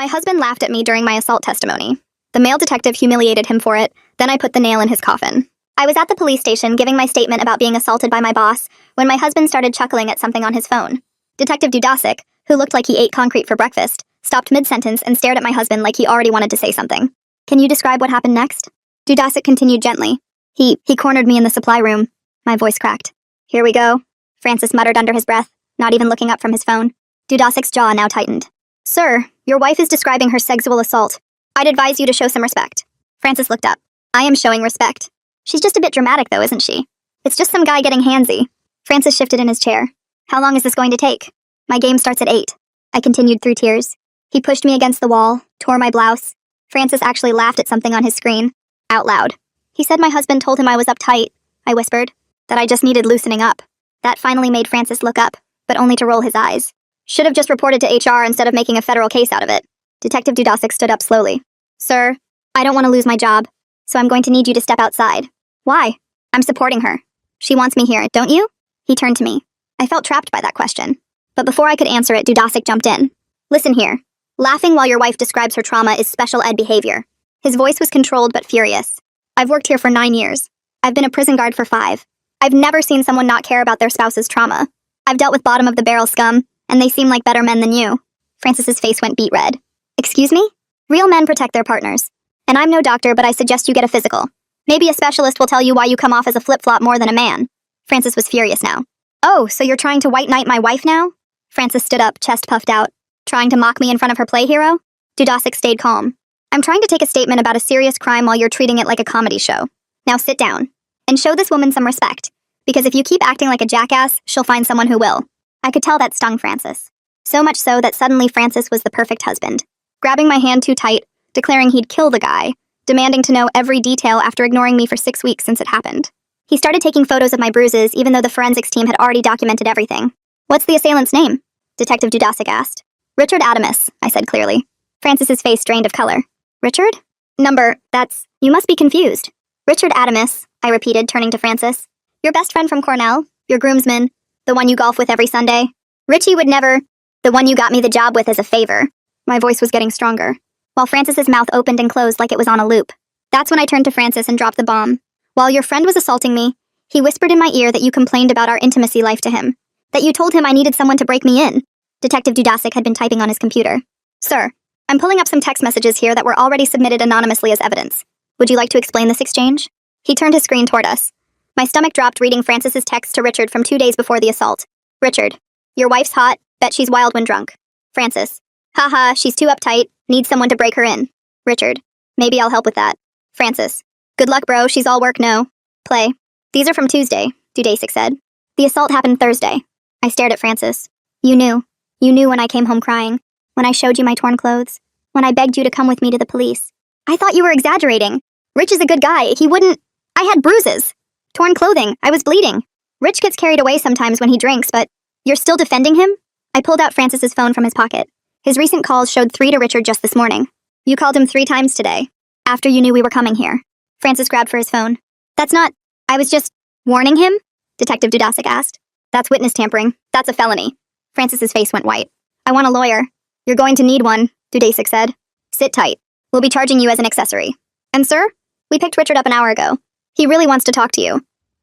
My husband laughed at me during my assault testimony. The male detective humiliated him for it, then I put the nail in his coffin. I was at the police station giving my statement about being assaulted by my boss when my husband started chuckling at something on his phone. Detective Dudasic, who looked like he ate concrete for breakfast, stopped mid-sentence and stared at my husband like he already wanted to say something. Can you describe what happened next? Dudasic continued gently. He cornered me in the supply room. My voice cracked. Here we go, Francis muttered under his breath, not even looking up from his phone. Dudasic's jaw now tightened. Sir, your wife is describing her sexual assault. I'd advise you to show some respect. Francis looked up. I am showing respect. She's just a bit dramatic though, isn't she? It's just some guy getting handsy. Francis shifted in his chair. How long is this going to take? My game starts at 8. I continued through tears. He pushed me against the wall, tore my blouse. Francis actually laughed at something on his screen, out loud. He said my husband told him I was uptight, I whispered, that I just needed loosening up. That finally made Francis look up, but only to roll his eyes. Should have just reported to HR instead of making a federal case out of it. Detective Dudasic stood up slowly. Sir, I don't want to lose my job, so I'm going to need you to step outside. Why? I'm supporting her. She wants me here, don't you? He turned to me. I felt trapped by that question. But before I could answer it, Dudasic jumped in. Listen here. Laughing while your wife describes her trauma is special ed behavior. His voice was controlled but furious. I've worked here for 9 years. I've been a prison guard for 5. I've never seen someone not care about their spouse's trauma. I've dealt with bottom-of-the-barrel scum, and they seem like better men than you. Francis's face went beet red. Excuse me? Real men protect their partners. And I'm no doctor, but I suggest you get a physical. Maybe a specialist will tell you why you come off as a flip-flop more than a man. Francis was furious now. Oh, so you're trying to white knight my wife now? Francis stood up, chest puffed out. Trying to mock me in front of her play hero? Dudasic stayed calm. I'm trying to take a statement about a serious crime while you're treating it like a comedy show. Now sit down. And show this woman some respect. Because if you keep acting like a jackass, she'll find someone who will. I could tell that stung Francis. So much so that suddenly Francis was the perfect husband. Grabbing my hand too tight, declaring he'd kill the guy, demanding to know every detail after ignoring me for 6 weeks since it happened. He started taking photos of my bruises even though the forensics team had already documented everything. What's the assailant's name? Detective Dudasic asked. Richard Adamus, I said clearly. Francis's face drained of color. Richard? You must be confused. Richard Adamus, I repeated, turning to Francis. Your best friend from Cornell, your groomsman, the one you golf with every Sunday. Richie would never, the one you got me the job with as a favor. My voice was getting stronger, while Francis's mouth opened and closed like it was on a loop. That's when I turned to Francis and dropped the bomb. While your friend was assaulting me, he whispered in my ear that you complained about our intimacy life to him. That you told him I needed someone to break me in. Detective Dudasic had been typing on his computer. Sir, I'm pulling up some text messages here that were already submitted anonymously as evidence. Would you like to explain this exchange? He turned his screen toward us. My stomach dropped reading Francis's text to Richard from 2 days before the assault. Richard, your wife's hot, bet she's wild when drunk. Francis, haha, she's too uptight, needs someone to break her in. Richard, maybe I'll help with that. Francis, good luck bro, she's all work no play. These are from Tuesday, Dudasic said. The assault happened Thursday. I stared at Francis. You knew when I came home crying, when I showed you my torn clothes, when I begged you to come with me to the police. I thought you were exaggerating. Rich is a good guy, he wouldn't. I had bruises. Torn clothing, I was bleeding. Rich gets carried away sometimes when he drinks, but you're still defending him? I pulled out Francis's phone from his pocket. His recent calls showed 3 to Richard just this morning. You called him 3 times today, after you knew we were coming here. Francis grabbed for his phone. That's not, I was just warning him? Detective Dudasic asked. That's witness tampering. That's a felony. Francis's face went white. I want a lawyer. You're going to need one, Dudasic said. Sit tight. We'll be charging you as an accessory. And sir, we picked Richard up an hour ago. He really wants to talk to you.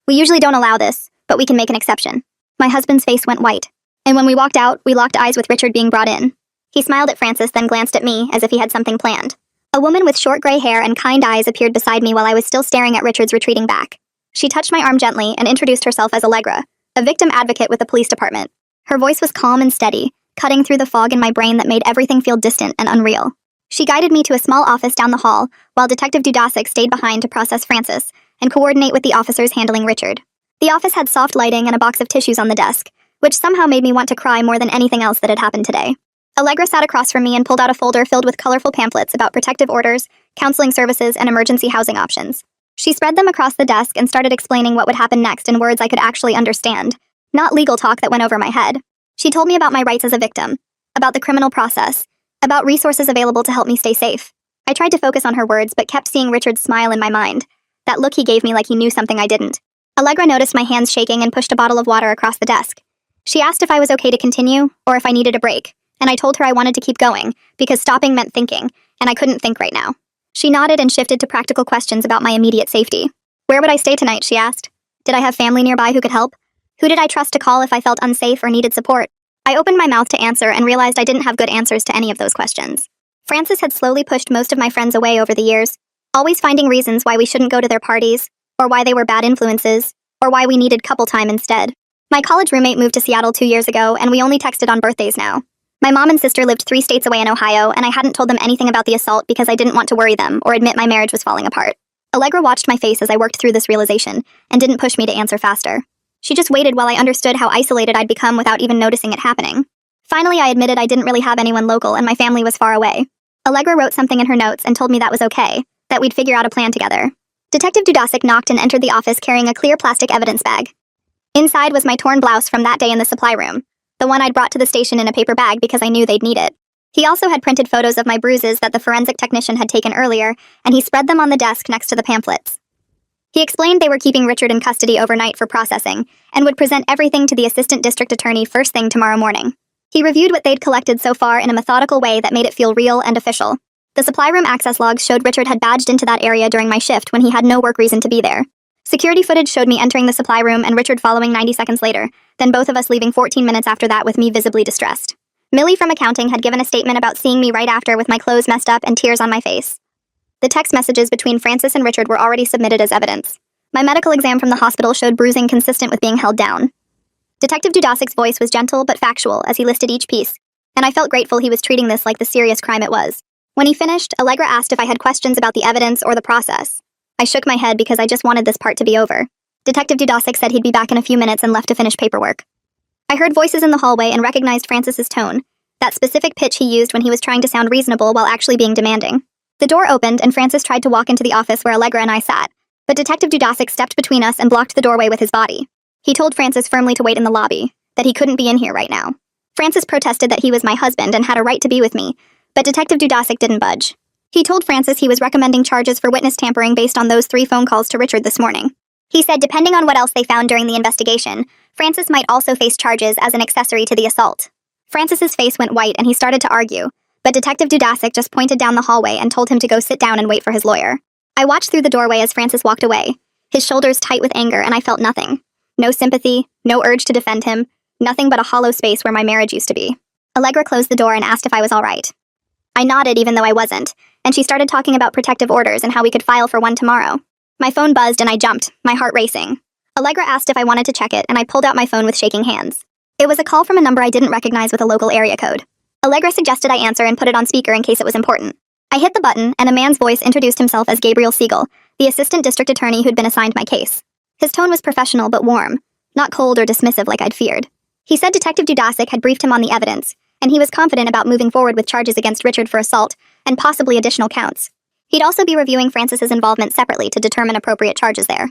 We usually don't allow this, but we can make an exception. My husband's face went white. And when we walked out, we locked eyes with Richard being brought in. He smiled at Francis, then glanced at me as if he had something planned. A woman with short gray hair and kind eyes appeared beside me while I was still staring at Richard's retreating back. She touched my arm gently and introduced herself as Allegra, a victim advocate with the police department. Her voice was calm and steady, cutting through the fog in my brain that made everything feel distant and unreal. She guided me to a small office down the hall, while Detective Dudasic stayed behind to process Francis and coordinate with the officers handling Richard. The office had soft lighting and a box of tissues on the desk, which somehow made me want to cry more than anything else that had happened today. Allegra sat across from me and pulled out a folder filled with colorful pamphlets about protective orders, counseling services, and emergency housing options. She spread them across the desk and started explaining what would happen next in words I could actually understand, not legal talk that went over my head. She told me about my rights as a victim, about the criminal process, about resources available to help me stay safe. I tried to focus on her words, but kept seeing Richard's smile in my mind, that look he gave me like he knew something I didn't. Allegra noticed my hands shaking and pushed a bottle of water across the desk. She asked if I was okay to continue, or if I needed a break, and I told her I wanted to keep going, because stopping meant thinking, and I couldn't think right now. She nodded and shifted to practical questions about my immediate safety. Where would I stay tonight, she asked. Did I have family nearby who could help? Who did I trust to call if I felt unsafe or needed support? I opened my mouth to answer and realized I didn't have good answers to any of those questions. Francis had slowly pushed most of my friends away over the years, always finding reasons why we shouldn't go to their parties, or why they were bad influences, or why we needed couple time instead. My college roommate moved to Seattle 2 years ago, and we only texted on birthdays now. My mom and sister lived 3 states away in Ohio, and I hadn't told them anything about the assault because I didn't want to worry them or admit my marriage was falling apart. Allegra watched my face as I worked through this realization, and didn't push me to answer faster. She just waited while I understood how isolated I'd become without even noticing it happening. Finally, I admitted I didn't really have anyone local and my family was far away. Allegra wrote something in her notes and told me that was okay, that we'd figure out a plan together. Detective Dudasik knocked and entered the office carrying a clear plastic evidence bag. Inside was my torn blouse from that day in the supply room, the one I'd brought to the station in a paper bag because I knew they'd need it. He also had printed photos of my bruises that the forensic technician had taken earlier, and he spread them on the desk next to the pamphlets. He explained they were keeping Richard in custody overnight for processing, and would present everything to the assistant district attorney first thing tomorrow morning. He reviewed what they'd collected so far in a methodical way that made it feel real and official. The supply room access logs showed Richard had badged into that area during my shift when he had no work reason to be there. Security footage showed me entering the supply room and Richard following 90 seconds later, then both of us leaving 14 minutes after that with me visibly distressed. Millie from accounting had given a statement about seeing me right after with my clothes messed up and tears on my face. The text messages between Francis and Richard were already submitted as evidence. My medical exam from the hospital showed bruising consistent with being held down. Detective Dudasik's voice was gentle but factual as he listed each piece, and I felt grateful he was treating this like the serious crime it was. When he finished, Allegra asked if I had questions about the evidence or the process. I shook my head because I just wanted this part to be over. Detective Dudasik said he'd be back in a few minutes and left to finish paperwork. I heard voices in the hallway and recognized Francis's tone, that specific pitch he used when he was trying to sound reasonable while actually being demanding. The door opened and Francis tried to walk into the office where Allegra and I sat, but Detective Dudasik stepped between us and blocked the doorway with his body. He told Francis firmly to wait in the lobby, that he couldn't be in here right now. Francis protested that he was my husband and had a right to be with me, but Detective Dudasik didn't budge. He told Francis he was recommending charges for witness tampering based on those 3 phone calls to Richard this morning. He said depending on what else they found during the investigation, Francis might also face charges as an accessory to the assault. Francis's face went white and he started to argue, but Detective Dudasik just pointed down the hallway and told him to go sit down and wait for his lawyer. I watched through the doorway as Francis walked away, his shoulders tight with anger, and I felt nothing. No sympathy, no urge to defend him, nothing but a hollow space where my marriage used to be. Allegra closed the door and asked if I was all right. I nodded even though I wasn't, and she started talking about protective orders and how we could file for one tomorrow. My phone buzzed and I jumped, my heart racing. Allegra asked if I wanted to check it, and I pulled out my phone with shaking hands. It was a call from a number I didn't recognize with a local area code. Allegra suggested I answer and put it on speaker in case it was important. I hit the button, and a man's voice introduced himself as Gabriel Siegel, the assistant district attorney who'd been assigned my case. His tone was professional but warm, not cold or dismissive like I'd feared. He said Detective Dudasik had briefed him on the evidence, and he was confident about moving forward with charges against Richard for assault, and possibly additional counts. He'd also be reviewing Francis's involvement separately to determine appropriate charges there.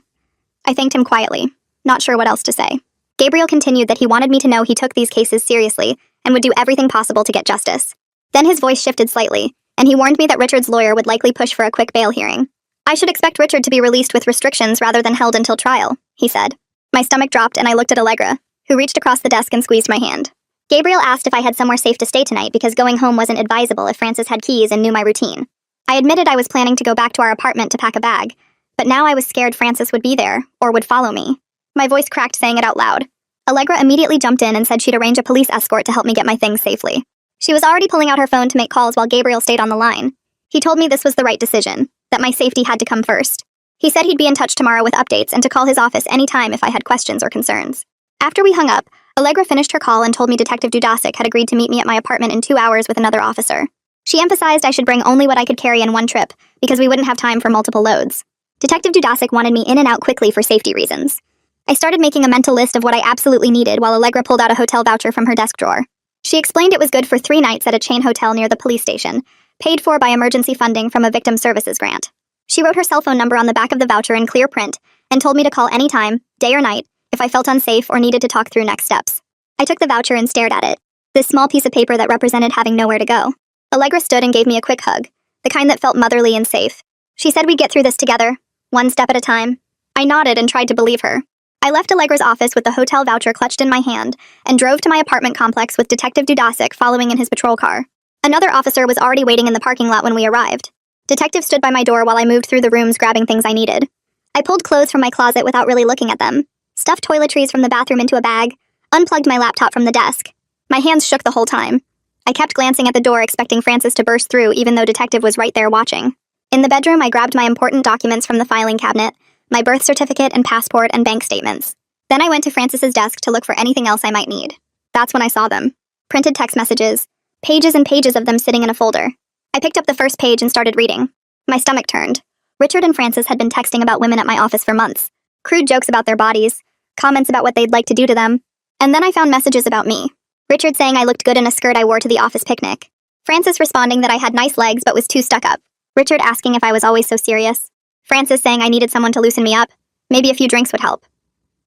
I thanked him quietly, not sure what else to say. Gabriel continued that he wanted me to know he took these cases seriously, and would do everything possible to get justice. Then his voice shifted slightly, and he warned me that Richard's lawyer would likely push for a quick bail hearing. I should expect Richard to be released with restrictions rather than held until trial, he said. My stomach dropped and I looked at Allegra, who reached across the desk and squeezed my hand. Gabriel asked if I had somewhere safe to stay tonight because going home wasn't advisable if Francis had keys and knew my routine. I admitted I was planning to go back to our apartment to pack a bag, but now I was scared Francis would be there, or would follow me. My voice cracked saying it out loud. Allegra immediately jumped in and said she'd arrange a police escort to help me get my things safely. She was already pulling out her phone to make calls while Gabriel stayed on the line. He told me this was the right decision, that my safety had to come first. He said he'd be in touch tomorrow with updates and to call his office anytime if I had questions or concerns. After we hung up, Allegra finished her call and told me Detective Dudasik had agreed to meet me at my apartment in 2 hours with another officer. She emphasized I should bring only what I could carry in one trip, because we wouldn't have time for multiple loads. Detective Dudasik wanted me in and out quickly for safety reasons. I started making a mental list of what I absolutely needed while Allegra pulled out a hotel voucher from her desk drawer. She explained it was good for 3 nights at a chain hotel near the police station, paid for by emergency funding from a victim services grant. She wrote her cell phone number on the back of the voucher in clear print and told me to call anytime, day or night, if I felt unsafe or needed to talk through next steps. I took the voucher and stared at it, this small piece of paper that represented having nowhere to go. Allegra stood and gave me a quick hug, the kind that felt motherly and safe. She said we'd get through this together, one step at a time. I nodded and tried to believe her. I left Allegra's office with the hotel voucher clutched in my hand and drove to my apartment complex with Detective Dudasic following in his patrol car. Another officer was already waiting in the parking lot when we arrived. Detective stood by my door while I moved through the rooms grabbing things I needed. I pulled clothes from my closet without really looking at them, stuffed toiletries from the bathroom into a bag, unplugged my laptop from the desk. My hands shook the whole time. I kept glancing at the door expecting Francis to burst through even though Detective was right there watching. In the bedroom, I grabbed my important documents from the filing cabinet, my birth certificate and passport and bank statements. Then I went to Francis's desk to look for anything else I might need. That's when I saw them. Printed text messages, pages and pages of them sitting in a folder. I picked up the first page and started reading. My stomach turned. Richard and Francis had been texting about women at my office for months. Crude jokes about their bodies, comments about what they'd like to do to them. And then I found messages about me. Richard saying I looked good in a skirt I wore to the office picnic. Francis responding that I had nice legs but was too stuck up. Richard asking if I was always so serious. Francis saying I needed someone to loosen me up. Maybe a few drinks would help.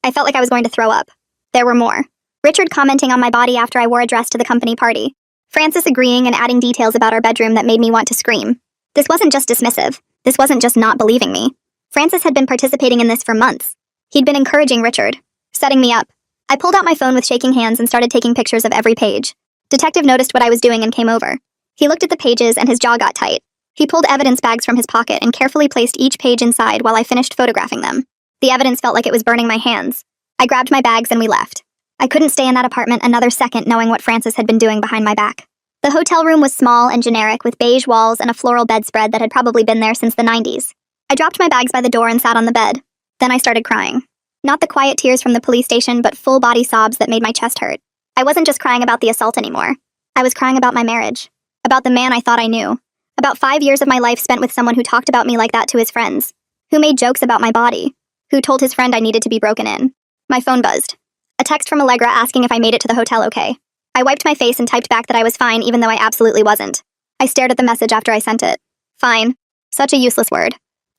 I felt like I was going to throw up. There were more. Richard commenting on my body after I wore a dress to the company party. Francis agreeing and adding details about our bedroom that made me want to scream. This wasn't just dismissive. This wasn't just not believing me. Francis had been participating in this for months. He'd been encouraging Richard, setting me up. I pulled out my phone with shaking hands and started taking pictures of every page. Detective noticed what I was doing and came over. He looked at the pages and his jaw got tight. He pulled evidence bags from his pocket and carefully placed each page inside while I finished photographing them. The evidence felt like it was burning my hands. I grabbed my bags and we left. I couldn't stay in that apartment another second knowing what Francis had been doing behind my back. The hotel room was small and generic with beige walls and a floral bedspread that had probably been there since the 90s. I dropped my bags by the door and sat on the bed. Then I started crying. Not the quiet tears from the police station, but full-body sobs that made my chest hurt. I wasn't just crying about the assault anymore. I was crying about my marriage. About the man I thought I knew. About 5 years of my life spent with someone who talked about me like that to his friends. Who made jokes about my body. Who told his friend I needed to be broken in. My phone buzzed. A text from Allegra asking if I made it to the hotel okay. I wiped my face and typed back that I was fine even though I absolutely wasn't. I stared at the message after I sent it. Fine. Such a useless word.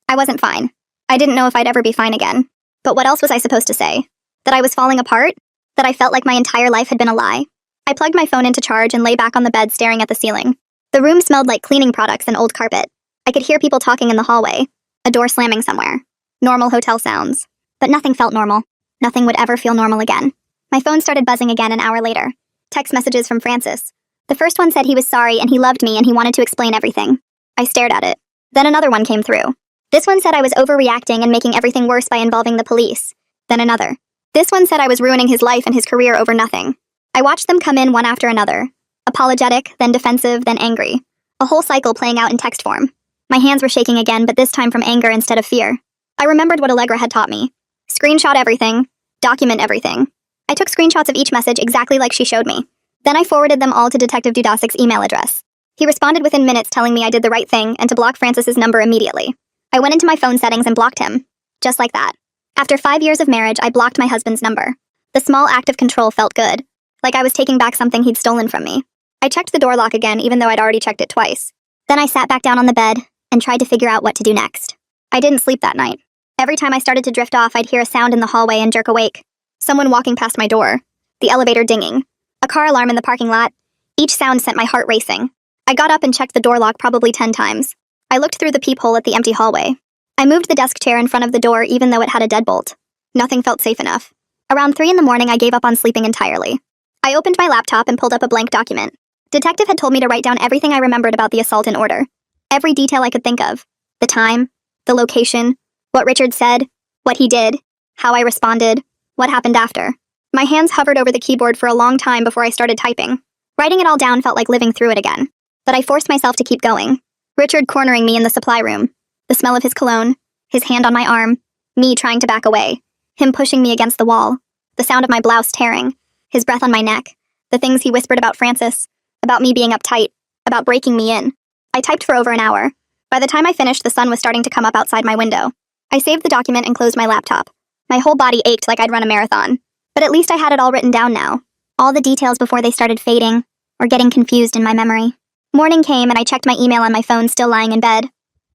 I wasn't fine. I didn't know if I'd ever be fine again. But what else was I supposed to say? That I was falling apart? That I felt like my entire life had been a lie? I plugged my phone into charge and lay back on the bed staring at the ceiling. The room smelled like cleaning products and old carpet. I could hear people talking in the hallway. A door slamming somewhere. Normal hotel sounds. But nothing felt normal. Nothing would ever feel normal again. My phone started buzzing again an hour later. Text messages from Francis. The first one said he was sorry and he loved me and he wanted to explain everything. I stared at it. Then another one came through. This one said I was overreacting and making everything worse by involving the police. Then another. This one said I was ruining his life and his career over nothing. I watched them come in one after another. Apologetic, then defensive, then angry. A whole cycle playing out in text form. My hands were shaking again, but this time from anger instead of fear. I remembered what Allegra had taught me. Screenshot everything. Document everything. I took screenshots of each message exactly like she showed me. Then I forwarded them all to Detective Dudasic's email address. He responded within minutes telling me I did the right thing and to block Francis's number immediately. I went into my phone settings and blocked him. Just like that. After 5 years of marriage, I blocked my husband's number. The small act of control felt good. Like I was taking back something he'd stolen from me. I checked the door lock again even though I'd already checked it twice. Then I sat back down on the bed and tried to figure out what to do next. I didn't sleep that night. Every time I started to drift off, I'd hear a sound in the hallway and jerk awake. Someone walking past my door. The elevator dinging. A car alarm in the parking lot. Each sound sent my heart racing. I got up and checked the door lock probably 10 times. I looked through the peephole at the empty hallway. I moved the desk chair in front of the door even though it had a deadbolt. Nothing felt safe enough. Around 3 in the morning, I gave up on sleeping entirely. I opened my laptop and pulled up a blank document. Detective had told me to write down everything I remembered about the assault in order. Every detail I could think of. The time, the location, what Richard said, what he did, how I responded, what happened after. My hands hovered over the keyboard for a long time before I started typing. Writing it all down felt like living through it again. But I forced myself to keep going. Richard cornering me in the supply room. The smell of his cologne, his hand on my arm, me trying to back away, him pushing me against the wall, the sound of my blouse tearing, his breath on my neck, the things he whispered about Francis, about me being uptight, about breaking me in. I typed for over an hour. By the time I finished, the sun was starting to come up outside my window. I saved the document and closed my laptop. My whole body ached like I'd run a marathon. But at least I had it all written down now. All the details before they started fading, or getting confused in my memory. Morning came and I checked my email on my phone still lying in bed.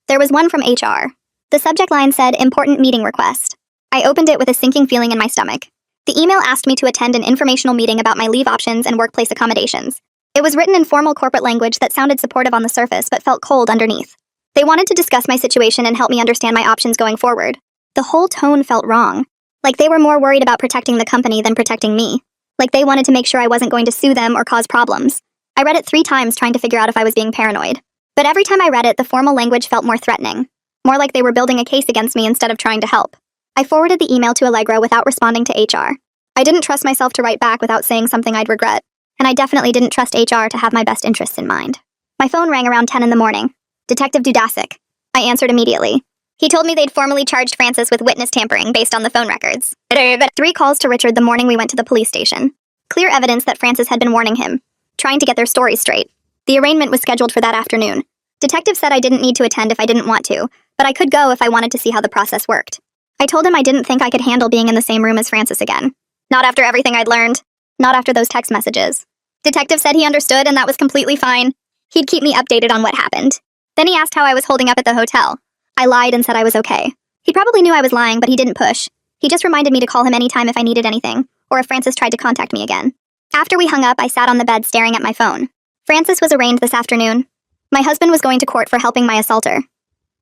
There was one from HR. The subject line said, "Important meeting request." I opened it with a sinking feeling in my stomach. The email asked me to attend an informational meeting about my leave options and workplace accommodations. It was written in formal corporate language that sounded supportive on the surface but felt cold underneath. They wanted to discuss my situation and help me understand my options going forward. The whole tone felt wrong. Like they were more worried about protecting the company than protecting me. Like they wanted to make sure I wasn't going to sue them or cause problems. I read it 3 times trying to figure out if I was being paranoid. But every time I read it, the formal language felt more threatening. More like they were building a case against me instead of trying to help. I forwarded the email to Allegra without responding to HR. I didn't trust myself to write back without saying something I'd regret. And I definitely didn't trust HR to have my best interests in mind. My phone rang around 10 in the morning. Detective Dudasic. I answered immediately. He told me they'd formally charged Francis with witness tampering based on the phone records. 3 calls to Richard the morning we went to the police station. Clear evidence that Francis had been warning him, trying to get their stories straight. The arraignment was scheduled for that afternoon. Detective said I didn't need to attend if I didn't want to, but I could go if I wanted to see how the process worked. I told him I didn't think I could handle being in the same room as Francis again. Not after everything I'd learned. Not after those text messages. Detective said he understood and that was completely fine. He'd keep me updated on what happened. Then he asked how I was holding up at the hotel. I lied and said I was okay. He probably knew I was lying, but he didn't push. He just reminded me to call him anytime if I needed anything, or if Francis tried to contact me again. After we hung up, I sat on the bed staring at my phone. Francis was arraigned this afternoon. My husband was going to court for helping my assaulter.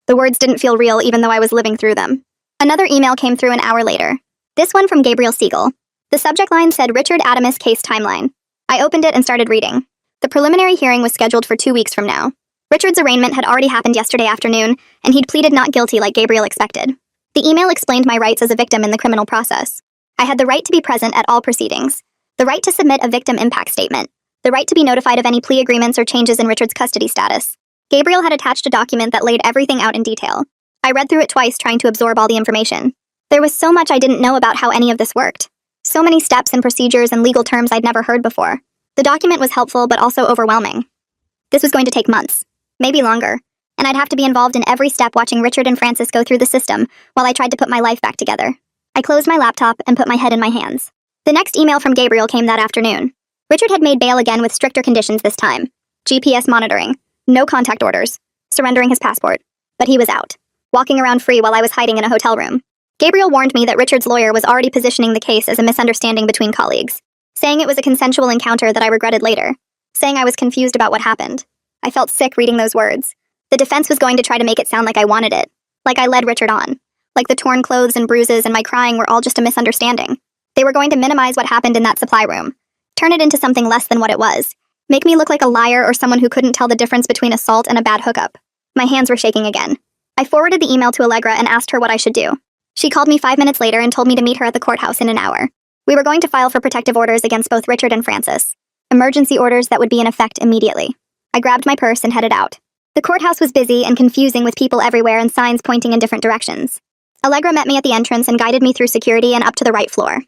The words didn't feel real even though I was living through them. Another email came through an hour later. This one from Gabriel Siegel. The subject line said Richard Adamus case timeline. I opened it and started reading. The preliminary hearing was scheduled for 2 weeks from now. Richard's arraignment had already happened yesterday afternoon, and he'd pleaded not guilty like Gabriel expected. The email explained my rights as a victim in the criminal process. I had the right to be present at all proceedings, the right to submit a victim impact statement, the right to be notified of any plea agreements or changes in Richard's custody status. Gabriel had attached a document that laid everything out in detail. I read through it twice trying to absorb all the information. There was so much I didn't know about how any of this worked. So many steps and procedures and legal terms I'd never heard before. The document was helpful but also overwhelming. This was going to take months, maybe longer, and I'd have to be involved in every step watching Richard and Francis go through the system while I tried to put my life back together. I closed my laptop and put my head in my hands. The next email from Gabriel came that afternoon. Richard had made bail again with stricter conditions this time. GPS monitoring, no contact orders, surrendering his passport. But he was out, walking around free while I was hiding in a hotel room. Gabriel warned me that Richard's lawyer was already positioning the case as a misunderstanding between colleagues, saying it was a consensual encounter that I regretted later, saying I was confused about what happened. I felt sick reading those words. The defense was going to try to make it sound like I wanted it, like I led Richard on, like the torn clothes and bruises and my crying were all just a misunderstanding. They were going to minimize what happened in that supply room, turn it into something less than what it was, make me look like a liar or someone who couldn't tell the difference between assault and a bad hookup. My hands were shaking again. I forwarded the email to Allegra and asked her what I should do. She called me 5 minutes later and told me to meet her at the courthouse in an hour. We were going to file for protective orders against both Richard and Francis. Emergency orders that would be in effect immediately. I grabbed my purse and headed out. The courthouse was busy and confusing with people everywhere and signs pointing in different directions. Allegra met me at the entrance and guided me through security and up to the right floor.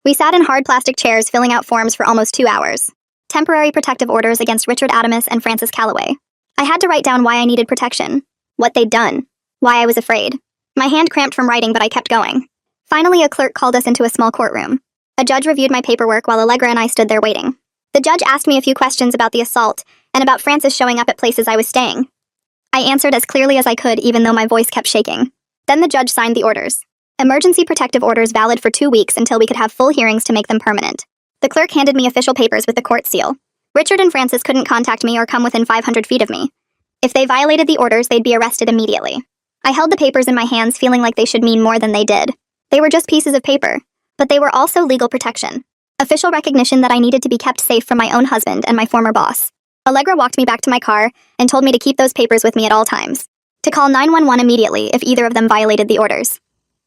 We sat in hard plastic chairs filling out forms for almost 2 hours. Temporary protective orders against Richard Adamus and Francis Calloway. I had to write down why I needed protection, what they'd done, why I was afraid. My hand cramped from writing, but I kept going. Finally, a clerk called us into a small courtroom. A judge reviewed my paperwork while Allegra and I stood there waiting. The judge asked me a few questions about the assault and about Francis showing up at places I was staying. I answered as clearly as I could, even though my voice kept shaking. Then the judge signed the orders. Emergency protective orders valid for 2 weeks until we could have full hearings to make them permanent. The clerk handed me official papers with the court seal. Richard and Francis couldn't contact me or come within 500 feet of me. If they violated the orders, they'd be arrested immediately. I held the papers in my hands, feeling like they should mean more than they did. They were just pieces of paper, but they were also legal protection. Official recognition that I needed to be kept safe from my own husband and my former boss. Allegra walked me back to my car and told me to keep those papers with me at all times. To call 911 immediately if either of them violated the orders.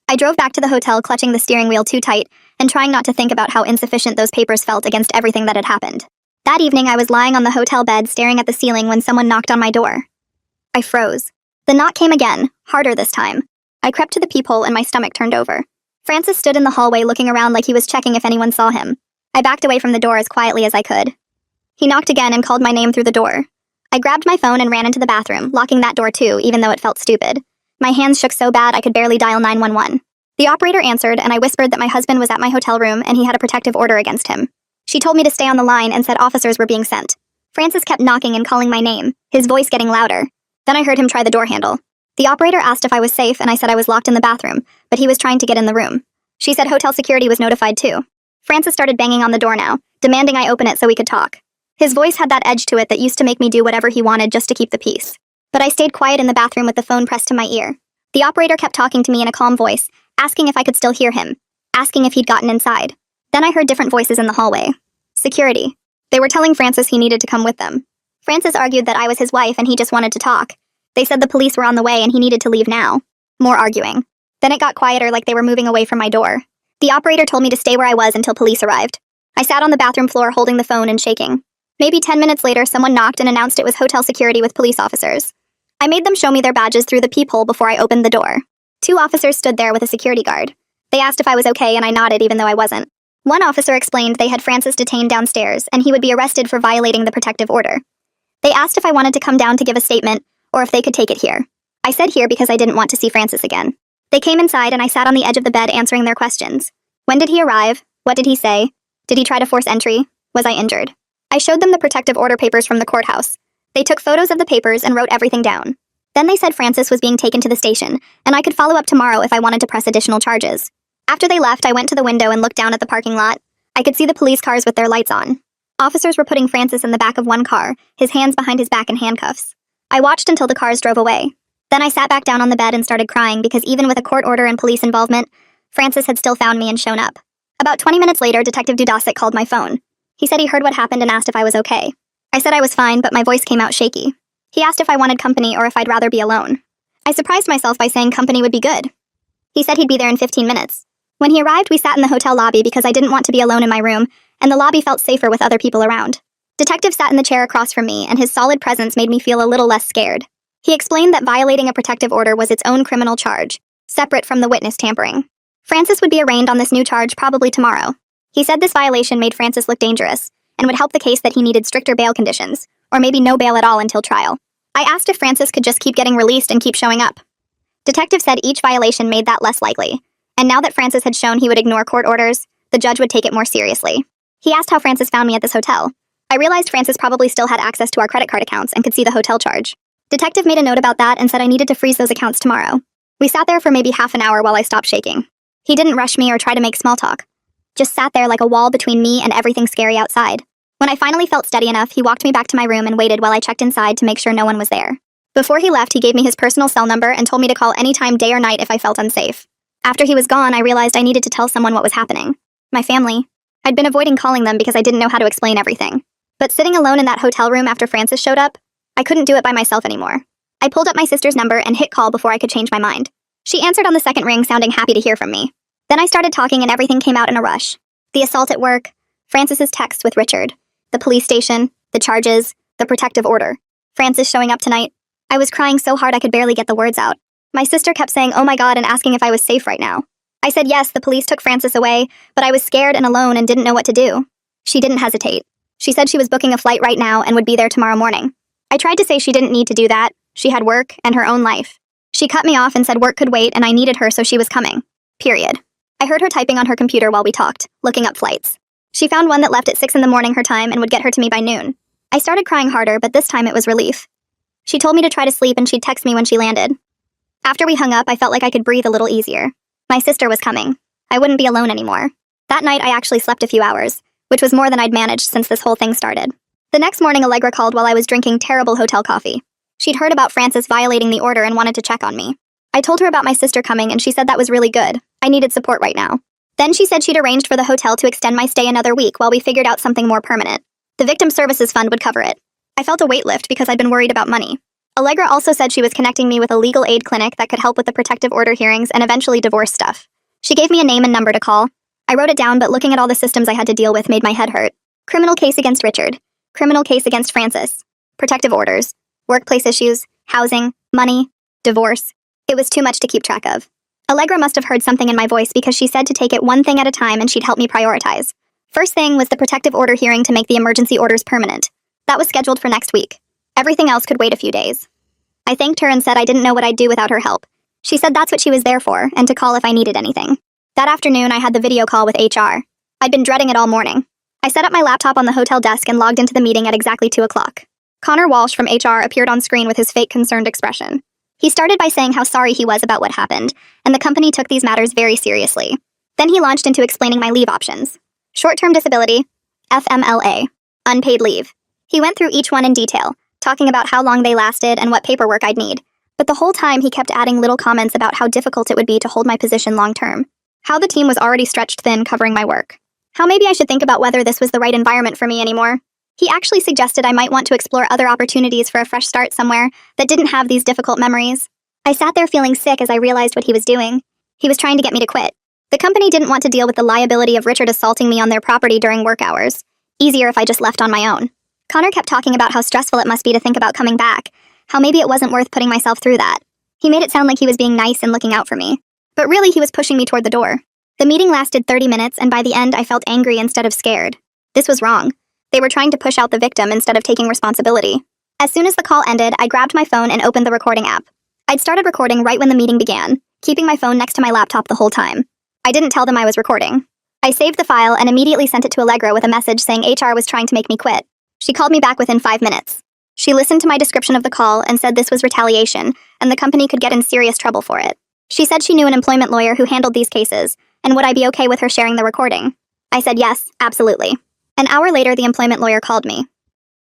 I drove back to the hotel clutching the steering wheel too tight and trying not to think about how insufficient those papers felt against everything that had happened. That evening, I was lying on the hotel bed staring at the ceiling when someone knocked on my door. I froze. The knock came again, harder this time. I crept to the peephole and my stomach turned over. Francis stood in the hallway looking around like he was checking if anyone saw him. I backed away from the door as quietly as I could. He knocked again and called my name through the door. I grabbed my phone and ran into the bathroom, locking that door too, even though it felt stupid. My hands shook so bad I could barely dial 911. The operator answered, and I whispered that my husband was at my hotel room and he had a protective order against him. She told me to stay on the line and said officers were being sent. Francis kept knocking and calling my name, his voice getting louder. Then I heard him try the door handle. The operator asked if I was safe, and I said I was locked in the bathroom, but he was trying to get in the room. She said hotel security was notified too. Francis started banging on the door now, demanding I open it so we could talk. His voice had that edge to it that used to make me do whatever he wanted just to keep the peace. But I stayed quiet in the bathroom with the phone pressed to my ear. The operator kept talking to me in a calm voice, asking if I could still hear him. asking if he'd gotten inside. Then I heard different voices in the hallway. Security. They were telling Francis he needed to come with them. Francis argued that I was his wife and he just wanted to talk. They said the police were on the way and he needed to leave now. More arguing. Then it got quieter, like they were moving away from my door. The operator told me to stay where I was until police arrived. I sat on the bathroom floor holding the phone and shaking. Maybe 10 minutes later, someone knocked and announced it was hotel security with police officers. I made them show me their badges through the peephole before I opened the door. 2 officers stood there with a security guard. They asked if I was okay and I nodded even though I wasn't. One officer explained they had Francis detained downstairs and he would be arrested for violating the protective order. They asked if I wanted to come down to give a statement or if they could take it here. I said here because I didn't want to see Francis again. They came inside and I sat on the edge of the bed answering their questions. When did he arrive? What did he say? Did he try to force entry? Was I injured? I showed them the protective order papers from the courthouse. They took photos of the papers and wrote everything down. Then they said Francis was being taken to the station and I could follow up tomorrow if I wanted to press additional charges. After they left, I went to the window and looked down at the parking lot. I could see the police cars with their lights on. Officers were putting Francis in the back of one car, his hands behind his back in handcuffs. I watched until the cars drove away. Then I sat back down on the bed and started crying because even with a court order and police involvement, Francis had still found me and shown up. About 20 minutes later, Detective Dudasic called my phone. He said he heard what happened and asked if I was okay. I said I was fine, but my voice came out shaky. He asked if I wanted company or if I'd rather be alone. I surprised myself by saying company would be good. He said he'd be there in 15 minutes. When he arrived, we sat in the hotel lobby because I didn't want to be alone in my room, and the lobby felt safer with other people around. Detective sat in the chair across from me, and his solid presence made me feel a little less scared. He explained that violating a protective order was its own criminal charge, separate from the witness tampering. Francis would be arraigned on this new charge probably tomorrow. He said this violation made Francis look dangerous, and would help the case that he needed stricter bail conditions, or maybe no bail at all until trial. I asked if Francis could just keep getting released and keep showing up. Detective said each violation made that less likely, and now that Francis had shown he would ignore court orders, the judge would take it more seriously. He asked how Francis found me at this hotel. I realized Francis probably still had access to our credit card accounts and could see the hotel charge. Detective made a note about that and said I needed to freeze those accounts tomorrow. We sat there for maybe half an hour while I stopped shaking. He didn't rush me or try to make small talk. Just sat there like a wall between me and everything scary outside. When I finally felt steady enough, he walked me back to my room and waited while I checked inside to make sure no one was there. Before he left, he gave me his personal cell number and told me to call anytime, day or night, if I felt unsafe. After he was gone, I realized I needed to tell someone what was happening. My family. I'd been avoiding calling them because I didn't know how to explain everything. But sitting alone in that hotel room after Francis showed up, I couldn't do it by myself anymore. I pulled up my sister's number and hit call before I could change my mind. She answered on the second ring, sounding happy to hear from me. Then I started talking and everything came out in a rush. The assault at work, Francis's texts with Richard, the police station, the charges, the protective order, Francis showing up tonight. I was crying so hard I could barely get the words out. My sister kept saying, "Oh my God," and asking if I was safe right now. I said yes, the police took Francis away, but I was scared and alone and didn't know what to do. She didn't hesitate. She said she was booking a flight right now and would be there tomorrow morning. I tried to say she didn't need to do that. She had work and her own life. She cut me off and said work could wait and I needed her, so she was coming. Period. I heard her typing on her computer while we talked, looking up flights. She found one that left at 6 a.m. her time and would get her to me by noon. I started crying harder, but this time it was relief. She told me to try to sleep and she'd text me when she landed. After we hung up, I felt like I could breathe a little easier. My sister was coming. I wouldn't be alone anymore. That night, I actually slept a few hours, which was more than I'd managed since this whole thing started. The next morning, Allegra called while I was drinking terrible hotel coffee. She'd heard about Francis violating the order and wanted to check on me. I told her about my sister coming and she said that was really good. I needed support right now. Then she said she'd arranged for the hotel to extend my stay another week while we figured out something more permanent. The Victim Services Fund would cover it. I felt a weight lift because I'd been worried about money. Allegra also said she was connecting me with a legal aid clinic that could help with the protective order hearings and eventually divorce stuff. She gave me a name and number to call. I wrote it down, but looking at all the systems I had to deal with made my head hurt. Criminal case against Richard. Criminal case against Francis. Protective orders. Workplace issues. Housing. Money. Divorce. It was too much to keep track of. Allegra must have heard something in my voice because she said to take it one thing at a time and she'd help me prioritize. First thing was the protective order hearing to make the emergency orders permanent. That was scheduled for next week. Everything else could wait a few days. I thanked her and said I didn't know what I'd do without her help. She said that's what she was there for, and to call if I needed anything. That afternoon, I had the video call with HR. I'd been dreading it all morning. I set up my laptop on the hotel desk and logged into the meeting at exactly 2 o'clock. Connor Walsh from HR appeared on screen with his fake concerned expression. He started by saying how sorry he was about what happened, and the company took these matters very seriously. Then he launched into explaining my leave options. Short-term disability, FMLA, unpaid leave. He went through each one in detail, talking about how long they lasted and what paperwork I'd need. But the whole time he kept adding little comments about how difficult it would be to hold my position long-term. How the team was already stretched thin covering my work. How maybe I should think about whether this was the right environment for me anymore. He actually suggested I might want to explore other opportunities for a fresh start somewhere that didn't have these difficult memories. I sat there feeling sick as I realized what he was doing. He was trying to get me to quit. The company didn't want to deal with the liability of Richard assaulting me on their property during work hours. Easier if I just left on my own. Connor kept talking about how stressful it must be to think about coming back, how maybe it wasn't worth putting myself through that. He made it sound like he was being nice and looking out for me. But really, he was pushing me toward the door. The meeting lasted 30 minutes, and by the end, I felt angry instead of scared. This was wrong. They were trying to push out the victim instead of taking responsibility. As soon as the call ended, I grabbed my phone and opened the recording app. I'd started recording right when the meeting began, keeping my phone next to my laptop the whole time. I didn't tell them I was recording. I saved the file and immediately sent it to Allegra with a message saying HR was trying to make me quit. She called me back within 5 minutes. She listened to my description of the call and said this was retaliation, and the company could get in serious trouble for it. She said she knew an employment lawyer who handled these cases, and would I be okay with her sharing the recording? I said yes, absolutely. An hour later, the employment lawyer called me.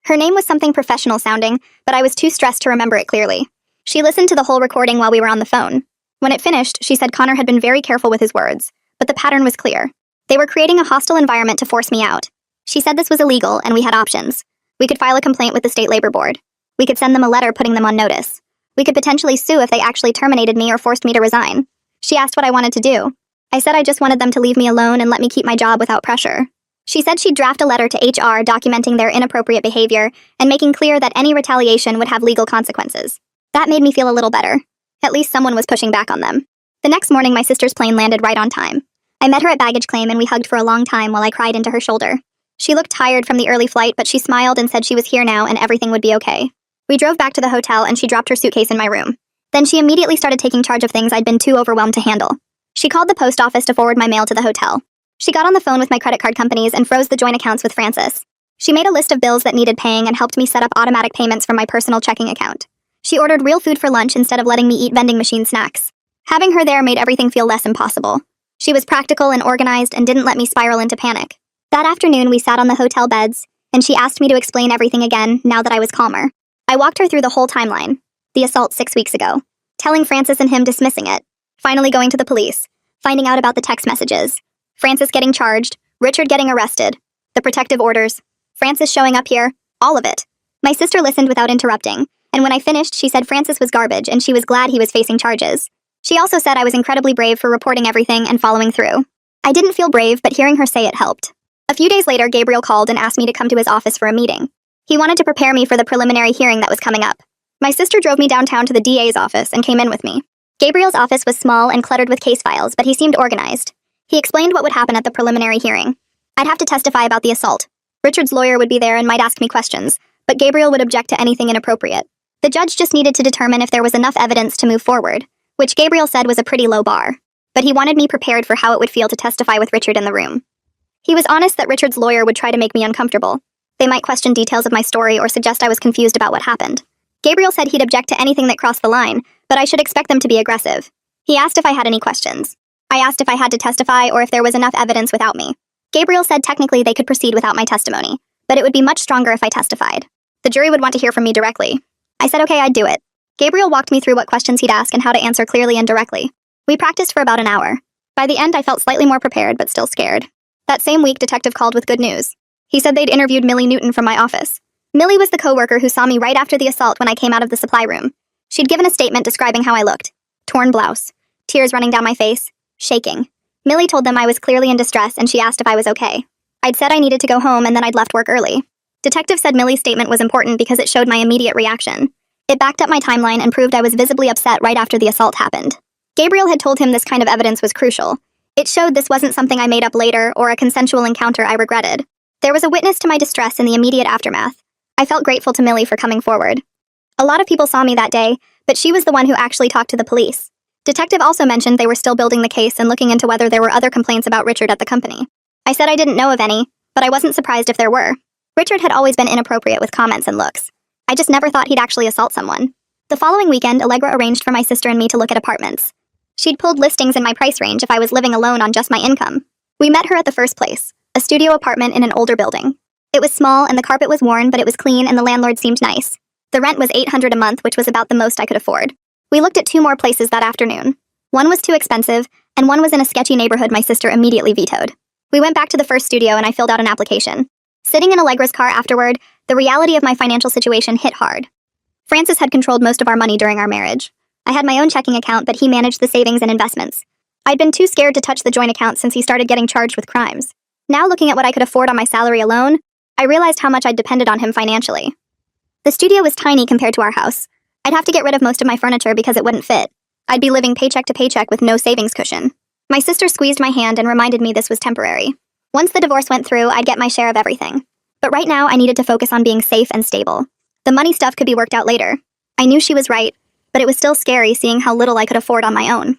Her name was something professional sounding, but I was too stressed to remember it clearly. She listened to the whole recording while we were on the phone. When it finished, she said Connor had been very careful with his words, but the pattern was clear. They were creating a hostile environment to force me out. She said this was illegal, and we had options. We could file a complaint with the State Labor Board. We could send them a letter putting them on notice. We could potentially sue if they actually terminated me or forced me to resign. She asked what I wanted to do. I said I just wanted them to leave me alone and let me keep my job without pressure. She said she'd draft a letter to HR documenting their inappropriate behavior and making clear that any retaliation would have legal consequences. That made me feel a little better. At least someone was pushing back on them. The next morning, my sister's plane landed right on time. I met her at baggage claim and we hugged for a long time while I cried into her shoulder. She looked tired from the early flight, but she smiled and said she was here now and everything would be okay. We drove back to the hotel and she dropped her suitcase in my room. Then she immediately started taking charge of things I'd been too overwhelmed to handle. She called the post office to forward my mail to the hotel. She got on the phone with my credit card companies and froze the joint accounts with Francis. She made a list of bills that needed paying and helped me set up automatic payments from my personal checking account. She ordered real food for lunch instead of letting me eat vending machine snacks. Having her there made everything feel less impossible. She was practical and organized and didn't let me spiral into panic. That afternoon, we sat on the hotel beds, and she asked me to explain everything again now that I was calmer. I walked her through the whole timeline. The assault 6 weeks ago. Telling Francis and him dismissing it. Finally going to the police. Finding out about the text messages. Francis getting charged. Richard getting arrested. The protective orders. Francis showing up here. All of it. My sister listened without interrupting, and when I finished, she said Francis was garbage and she was glad he was facing charges. She also said I was incredibly brave for reporting everything and following through. I didn't feel brave, but hearing her say it helped. A few days later, Gabriel called and asked me to come to his office for a meeting. He wanted to prepare me for the preliminary hearing that was coming up. My sister drove me downtown to the DA's office and came in with me. Gabriel's office was small and cluttered with case files, but he seemed organized. He explained what would happen at the preliminary hearing. I'd have to testify about the assault. Richard's lawyer would be there and might ask me questions, but Gabriel would object to anything inappropriate. The judge just needed to determine if there was enough evidence to move forward, which Gabriel said was a pretty low bar. But he wanted me prepared for how it would feel to testify with Richard in the room. He was honest that Richard's lawyer would try to make me uncomfortable. They might question details of my story or suggest I was confused about what happened. Gabriel said he'd object to anything that crossed the line, but I should expect them to be aggressive. He asked if I had any questions. I asked if I had to testify or if there was enough evidence without me. Gabriel said technically they could proceed without my testimony, but it would be much stronger if I testified. The jury would want to hear from me directly. I said okay, I'd do it. Gabriel walked me through what questions he'd ask and how to answer clearly and directly. We practiced for about an hour. By the end, I felt slightly more prepared, but still scared. That same week, Detective called with good news. He said they'd interviewed Millie Newton from my office. Millie was the coworker who saw me right after the assault when I came out of the supply room. She'd given a statement describing how I looked. Torn blouse. Tears running down my face. Shaking. Millie told them I was clearly in distress and she asked if I was okay. I'd said I needed to go home and then I'd left work early. Detective said Millie's statement was important because it showed my immediate reaction. It backed up my timeline and proved I was visibly upset right after the assault happened. Gabriel had told him this kind of evidence was crucial. It showed this wasn't something I made up later or a consensual encounter I regretted. There was a witness to my distress in the immediate aftermath. I felt grateful to Millie for coming forward. A lot of people saw me that day, but she was the one who actually talked to the police. Detective also mentioned they were still building the case and looking into whether there were other complaints about Richard at the company. I said I didn't know of any, but I wasn't surprised if there were. Richard had always been inappropriate with comments and looks. I just never thought he'd actually assault someone. The following weekend, Allegra arranged for my sister and me to look at apartments. She'd pulled listings in my price range if I was living alone on just my income. We met her at the first place, a studio apartment in an older building. It was small and the carpet was worn, but it was clean and the landlord seemed nice. The rent was $800 a month, which was about the most I could afford. We looked at 2 more places that afternoon. One was too expensive, and one was in a sketchy neighborhood my sister immediately vetoed. We went back to the first studio and I filled out an application. Sitting in Allegra's car afterward, the reality of my financial situation hit hard. Francis had controlled most of our money during our marriage. I had my own checking account, but he managed the savings and investments. I'd been too scared to touch the joint account since he started getting charged with crimes. Now looking at what I could afford on my salary alone, I realized how much I'd depended on him financially. The studio was tiny compared to our house. I'd have to get rid of most of my furniture because it wouldn't fit. I'd be living paycheck to paycheck with no savings cushion. My sister squeezed my hand and reminded me this was temporary. Once the divorce went through, I'd get my share of everything. But right now, I needed to focus on being safe and stable. The money stuff could be worked out later. I knew she was right, but it was still scary seeing how little I could afford on my own.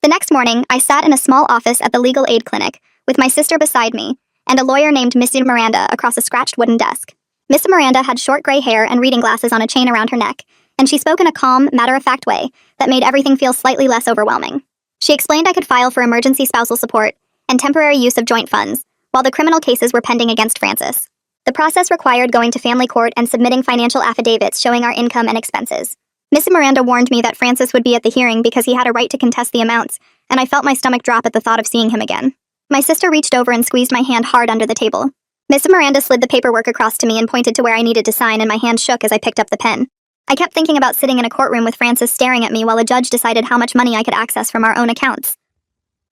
The next morning, I sat in a small office at the legal aid clinic with my sister beside me and a lawyer named Miss Miranda across a scratched wooden desk. Miss Miranda had short gray hair and reading glasses on a chain around her neck, and she spoke in a calm, matter-of-fact way that made everything feel slightly less overwhelming. She explained I could file for emergency spousal support and temporary use of joint funds, while the criminal cases were pending against Francis. The process required going to family court and submitting financial affidavits showing our income and expenses. Miss Miranda warned me that Francis would be at the hearing because he had a right to contest the amounts, and I felt my stomach drop at the thought of seeing him again. My sister reached over and squeezed my hand hard under the table. Miss Miranda slid the paperwork across to me and pointed to where I needed to sign, and my hand shook as I picked up the pen. I kept thinking about sitting in a courtroom with Francis staring at me while a judge decided how much money I could access from our own accounts.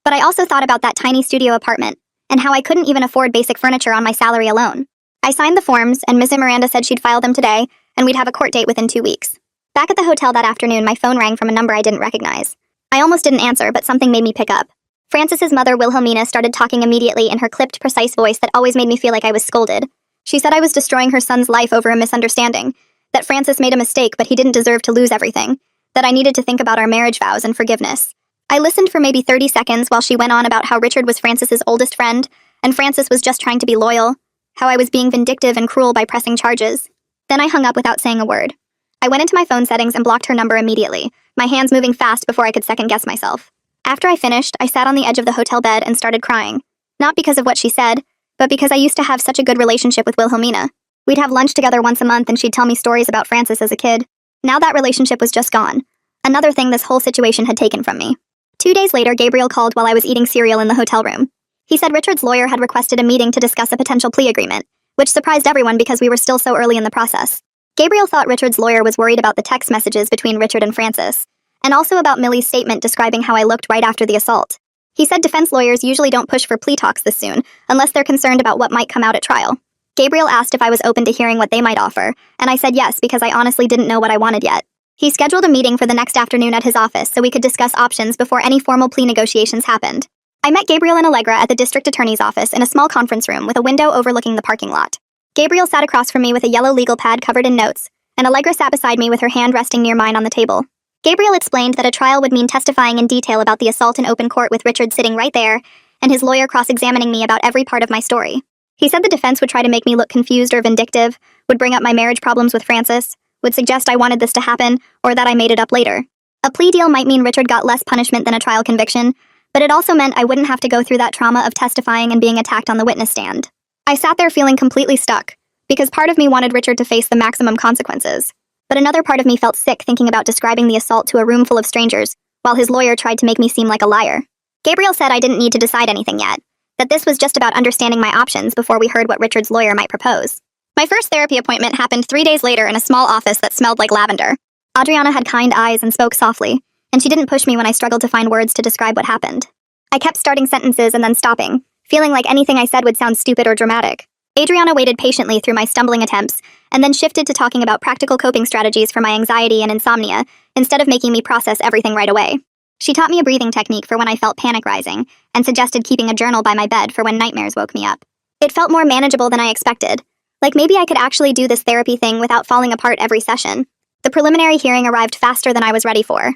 But I also thought about that tiny studio apartment, and how I couldn't even afford basic furniture on my salary alone. I signed the forms, and Miss Miranda said she'd file them today, and we'd have a court date within 2 weeks. Back at the hotel that afternoon, my phone rang from a number I didn't recognize. I almost didn't answer, but something made me pick up. Francis's mother, Wilhelmina, started talking immediately in her clipped, precise voice that always made me feel like I was scolded. She said I was destroying her son's life over a misunderstanding, that Francis made a mistake but he didn't deserve to lose everything, that I needed to think about our marriage vows and forgiveness. I listened for maybe 30 seconds while she went on about how Richard was Francis's oldest friend, and Francis was just trying to be loyal, how I was being vindictive and cruel by pressing charges. Then I hung up without saying a word. I went into my phone settings and blocked her number immediately, my hands moving fast before I could second-guess myself. After I finished, I sat on the edge of the hotel bed and started crying. Not because of what she said, but because I used to have such a good relationship with Wilhelmina. We'd have lunch together once a month and she'd tell me stories about Francis as a kid. Now that relationship was just gone. Another thing this whole situation had taken from me. 2 days later, Gabriel called while I was eating cereal in the hotel room. He said Richard's lawyer had requested a meeting to discuss a potential plea agreement, which surprised everyone because we were still so early in the process. Gabriel thought Richard's lawyer was worried about the text messages between Richard and Francis, and also about Millie's statement describing how I looked right after the assault. He said defense lawyers usually don't push for plea talks this soon, unless they're concerned about what might come out at trial. Gabriel asked if I was open to hearing what they might offer, and I said yes because I honestly didn't know what I wanted yet. He scheduled a meeting for the next afternoon at his office so we could discuss options before any formal plea negotiations happened. I met Gabriel and Allegra at the district attorney's office in a small conference room with a window overlooking the parking lot. Gabriel sat across from me with a yellow legal pad covered in notes, and Allegra sat beside me with her hand resting near mine on the table. Gabriel explained that a trial would mean testifying in detail about the assault in open court with Richard sitting right there, and his lawyer cross-examining me about every part of my story. He said the defense would try to make me look confused or vindictive, would bring up my marriage problems with Francis, would suggest I wanted this to happen, or that I made it up later. A plea deal might mean Richard got less punishment than a trial conviction, but it also meant I wouldn't have to go through that trauma of testifying and being attacked on the witness stand. I sat there feeling completely stuck, because part of me wanted Richard to face the maximum consequences. But another part of me felt sick thinking about describing the assault to a room full of strangers, while his lawyer tried to make me seem like a liar. Gabriel said I didn't need to decide anything yet, that this was just about understanding my options before we heard what Richard's lawyer might propose. My first therapy appointment happened 3 days later in a small office that smelled like lavender. Adriana had kind eyes and spoke softly, and she didn't push me when I struggled to find words to describe what happened. I kept starting sentences and then stopping, feeling like anything I said would sound stupid or dramatic. Adriana waited patiently through my stumbling attempts, and then shifted to talking about practical coping strategies for my anxiety and insomnia, instead of making me process everything right away. She taught me a breathing technique for when I felt panic rising, and suggested keeping a journal by my bed for when nightmares woke me up. It felt more manageable than I expected, like maybe I could actually do this therapy thing without falling apart every session. The preliminary hearing arrived faster than I was ready for.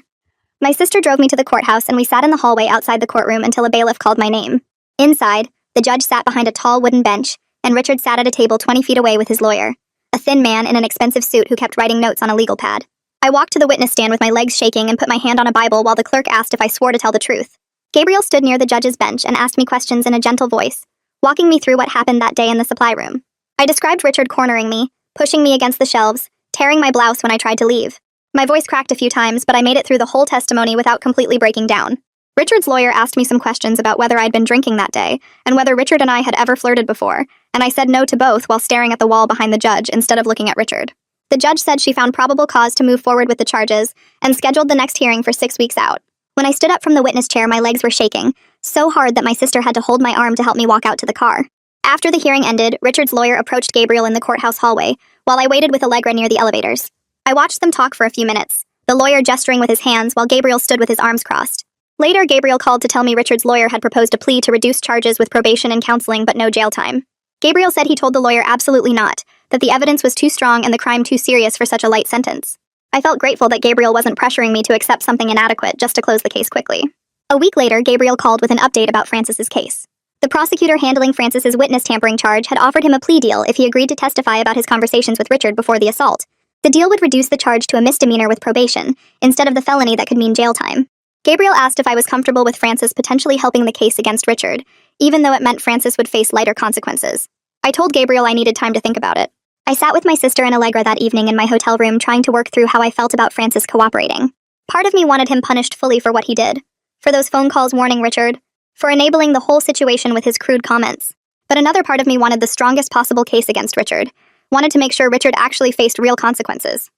My sister drove me to the courthouse and we sat in the hallway outside the courtroom until a bailiff called my name. Inside, the judge sat behind a tall wooden bench, and Richard sat at a table 20 feet away with his lawyer, a thin man in an expensive suit who kept writing notes on a legal pad. I walked to the witness stand with my legs shaking and put my hand on a Bible while the clerk asked if I swore to tell the truth. Gabriel stood near the judge's bench and asked me questions in a gentle voice, walking me through what happened that day in the supply room. I described Richard cornering me, pushing me against the shelves, tearing my blouse when I tried to leave. My voice cracked a few times, but I made it through the whole testimony without completely breaking down. Richard's lawyer asked me some questions about whether I'd been drinking that day, and whether Richard and I had ever flirted before, and I said no to both while staring at the wall behind the judge instead of looking at Richard. The judge said she found probable cause to move forward with the charges, and scheduled the next hearing for 6 weeks out. When I stood up from the witness chair, my legs were shaking, so hard that my sister had to hold my arm to help me walk out to the car. After the hearing ended, Richard's lawyer approached Gabriel in the courthouse hallway, while I waited with Allegra near the elevators. I watched them talk for a few minutes, the lawyer gesturing with his hands while Gabriel stood with his arms crossed. Later, Gabriel called to tell me Richard's lawyer had proposed a plea to reduce charges with probation and counseling but no jail time. Gabriel said he told the lawyer absolutely not, that the evidence was too strong and the crime too serious for such a light sentence. I felt grateful that Gabriel wasn't pressuring me to accept something inadequate just to close the case quickly. A week later, Gabriel called with an update about Francis's case. The prosecutor handling Francis's witness tampering charge had offered him a plea deal if he agreed to testify about his conversations with Richard before the assault. The deal would reduce the charge to a misdemeanor with probation, instead of the felony that could mean jail time. Gabriel asked if I was comfortable with Francis potentially helping the case against Richard, even though it meant Francis would face lighter consequences. I told Gabriel I needed time to think about it. I sat with my sister and Allegra that evening in my hotel room trying to work through how I felt about Francis cooperating. Part of me wanted him punished fully for what he did, for those phone calls warning Richard, for enabling the whole situation with his crude comments. But another part of me wanted the strongest possible case against Richard, wanted to make sure Richard actually faced real consequences.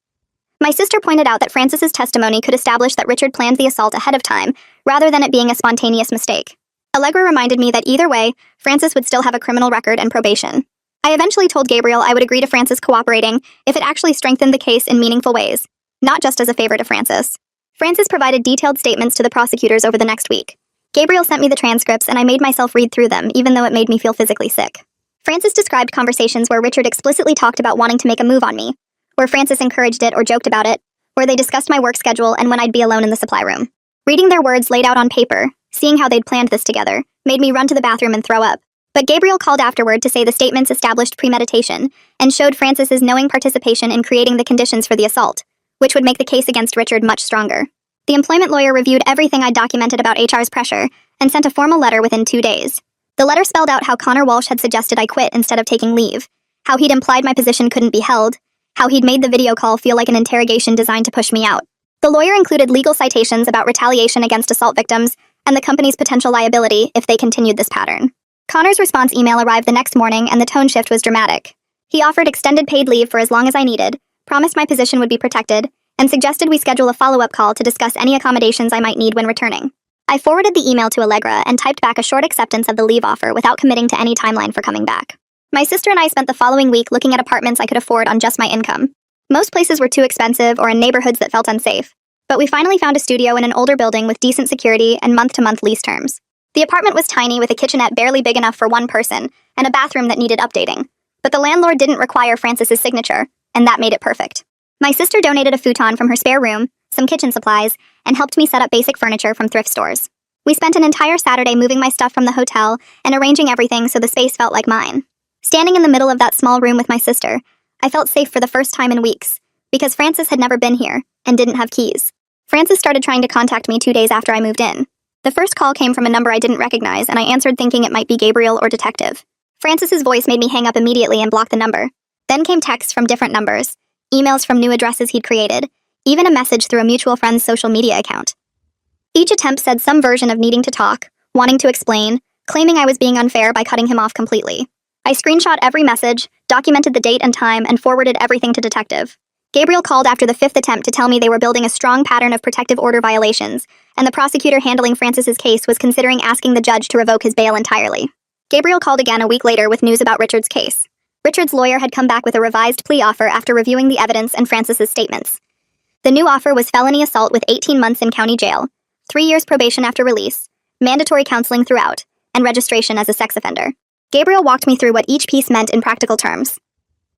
My sister pointed out that Francis's testimony could establish that Richard planned the assault ahead of time, rather than it being a spontaneous mistake. Allegra reminded me that either way, Francis would still have a criminal record and probation. I eventually told Gabriel I would agree to Francis cooperating if it actually strengthened the case in meaningful ways, not just as a favor to Francis. Francis provided detailed statements to the prosecutors over the next week. Gabriel sent me the transcripts and I made myself read through them, even though it made me feel physically sick. Francis described conversations where Richard explicitly talked about wanting to make a move on me, where Francis encouraged it or joked about it, where they discussed my work schedule and when I'd be alone in the supply room. Reading their words laid out on paper, seeing how they'd planned this together, made me run to the bathroom and throw up. But Gabriel called afterward to say the statements established premeditation and showed Francis's knowing participation in creating the conditions for the assault, which would make the case against Richard much stronger. The employment lawyer reviewed everything I'd documented about HR's pressure and sent a formal letter within 2 days. The letter spelled out how Connor Walsh had suggested I quit instead of taking leave, how he'd implied my position couldn't be held, how he'd made the video call feel like an interrogation designed to push me out. The lawyer included legal citations about retaliation against assault victims and the company's potential liability if they continued this pattern. Connor's response email arrived the next morning and the tone shift was dramatic. He offered extended paid leave for as long as I needed, promised my position would be protected, and suggested we schedule a follow-up call to discuss any accommodations I might need when returning. I forwarded the email to Allegra and typed back a short acceptance of the leave offer without committing to any timeline for coming back. My sister and I spent the following week looking at apartments I could afford on just my income. Most places were too expensive or in neighborhoods that felt unsafe, but we finally found a studio in an older building with decent security and month-to-month lease terms. The apartment was tiny with a kitchenette barely big enough for one person and a bathroom that needed updating, but the landlord didn't require Francis's signature, and that made it perfect. My sister donated a futon from her spare room, some kitchen supplies, and helped me set up basic furniture from thrift stores. We spent an entire Saturday moving my stuff from the hotel and arranging everything so the space felt like mine. Standing in the middle of that small room with my sister, I felt safe for the first time in weeks, because Francis had never been here and didn't have keys. Francis started trying to contact me 2 days after I moved in. The first call came from a number I didn't recognize, and I answered thinking it might be Gabriel or detective. Francis's voice made me hang up immediately and block the number. Then came texts from different numbers, emails from new addresses he'd created, even a message through a mutual friend's social media account. Each attempt said some version of needing to talk, wanting to explain, claiming I was being unfair by cutting him off completely. I screenshot every message, documented the date and time, and forwarded everything to detective. Gabriel called after the 5th attempt to tell me they were building a strong pattern of protective order violations, and the prosecutor handling Francis's case was considering asking the judge to revoke his bail entirely. Gabriel called again a week later with news about Richard's case. Richard's lawyer had come back with a revised plea offer after reviewing the evidence and Francis's statements. The new offer was felony assault with 18 months in county jail, 3 years probation after release, mandatory counseling throughout, and registration as a sex offender. Gabriel walked me through what each piece meant in practical terms.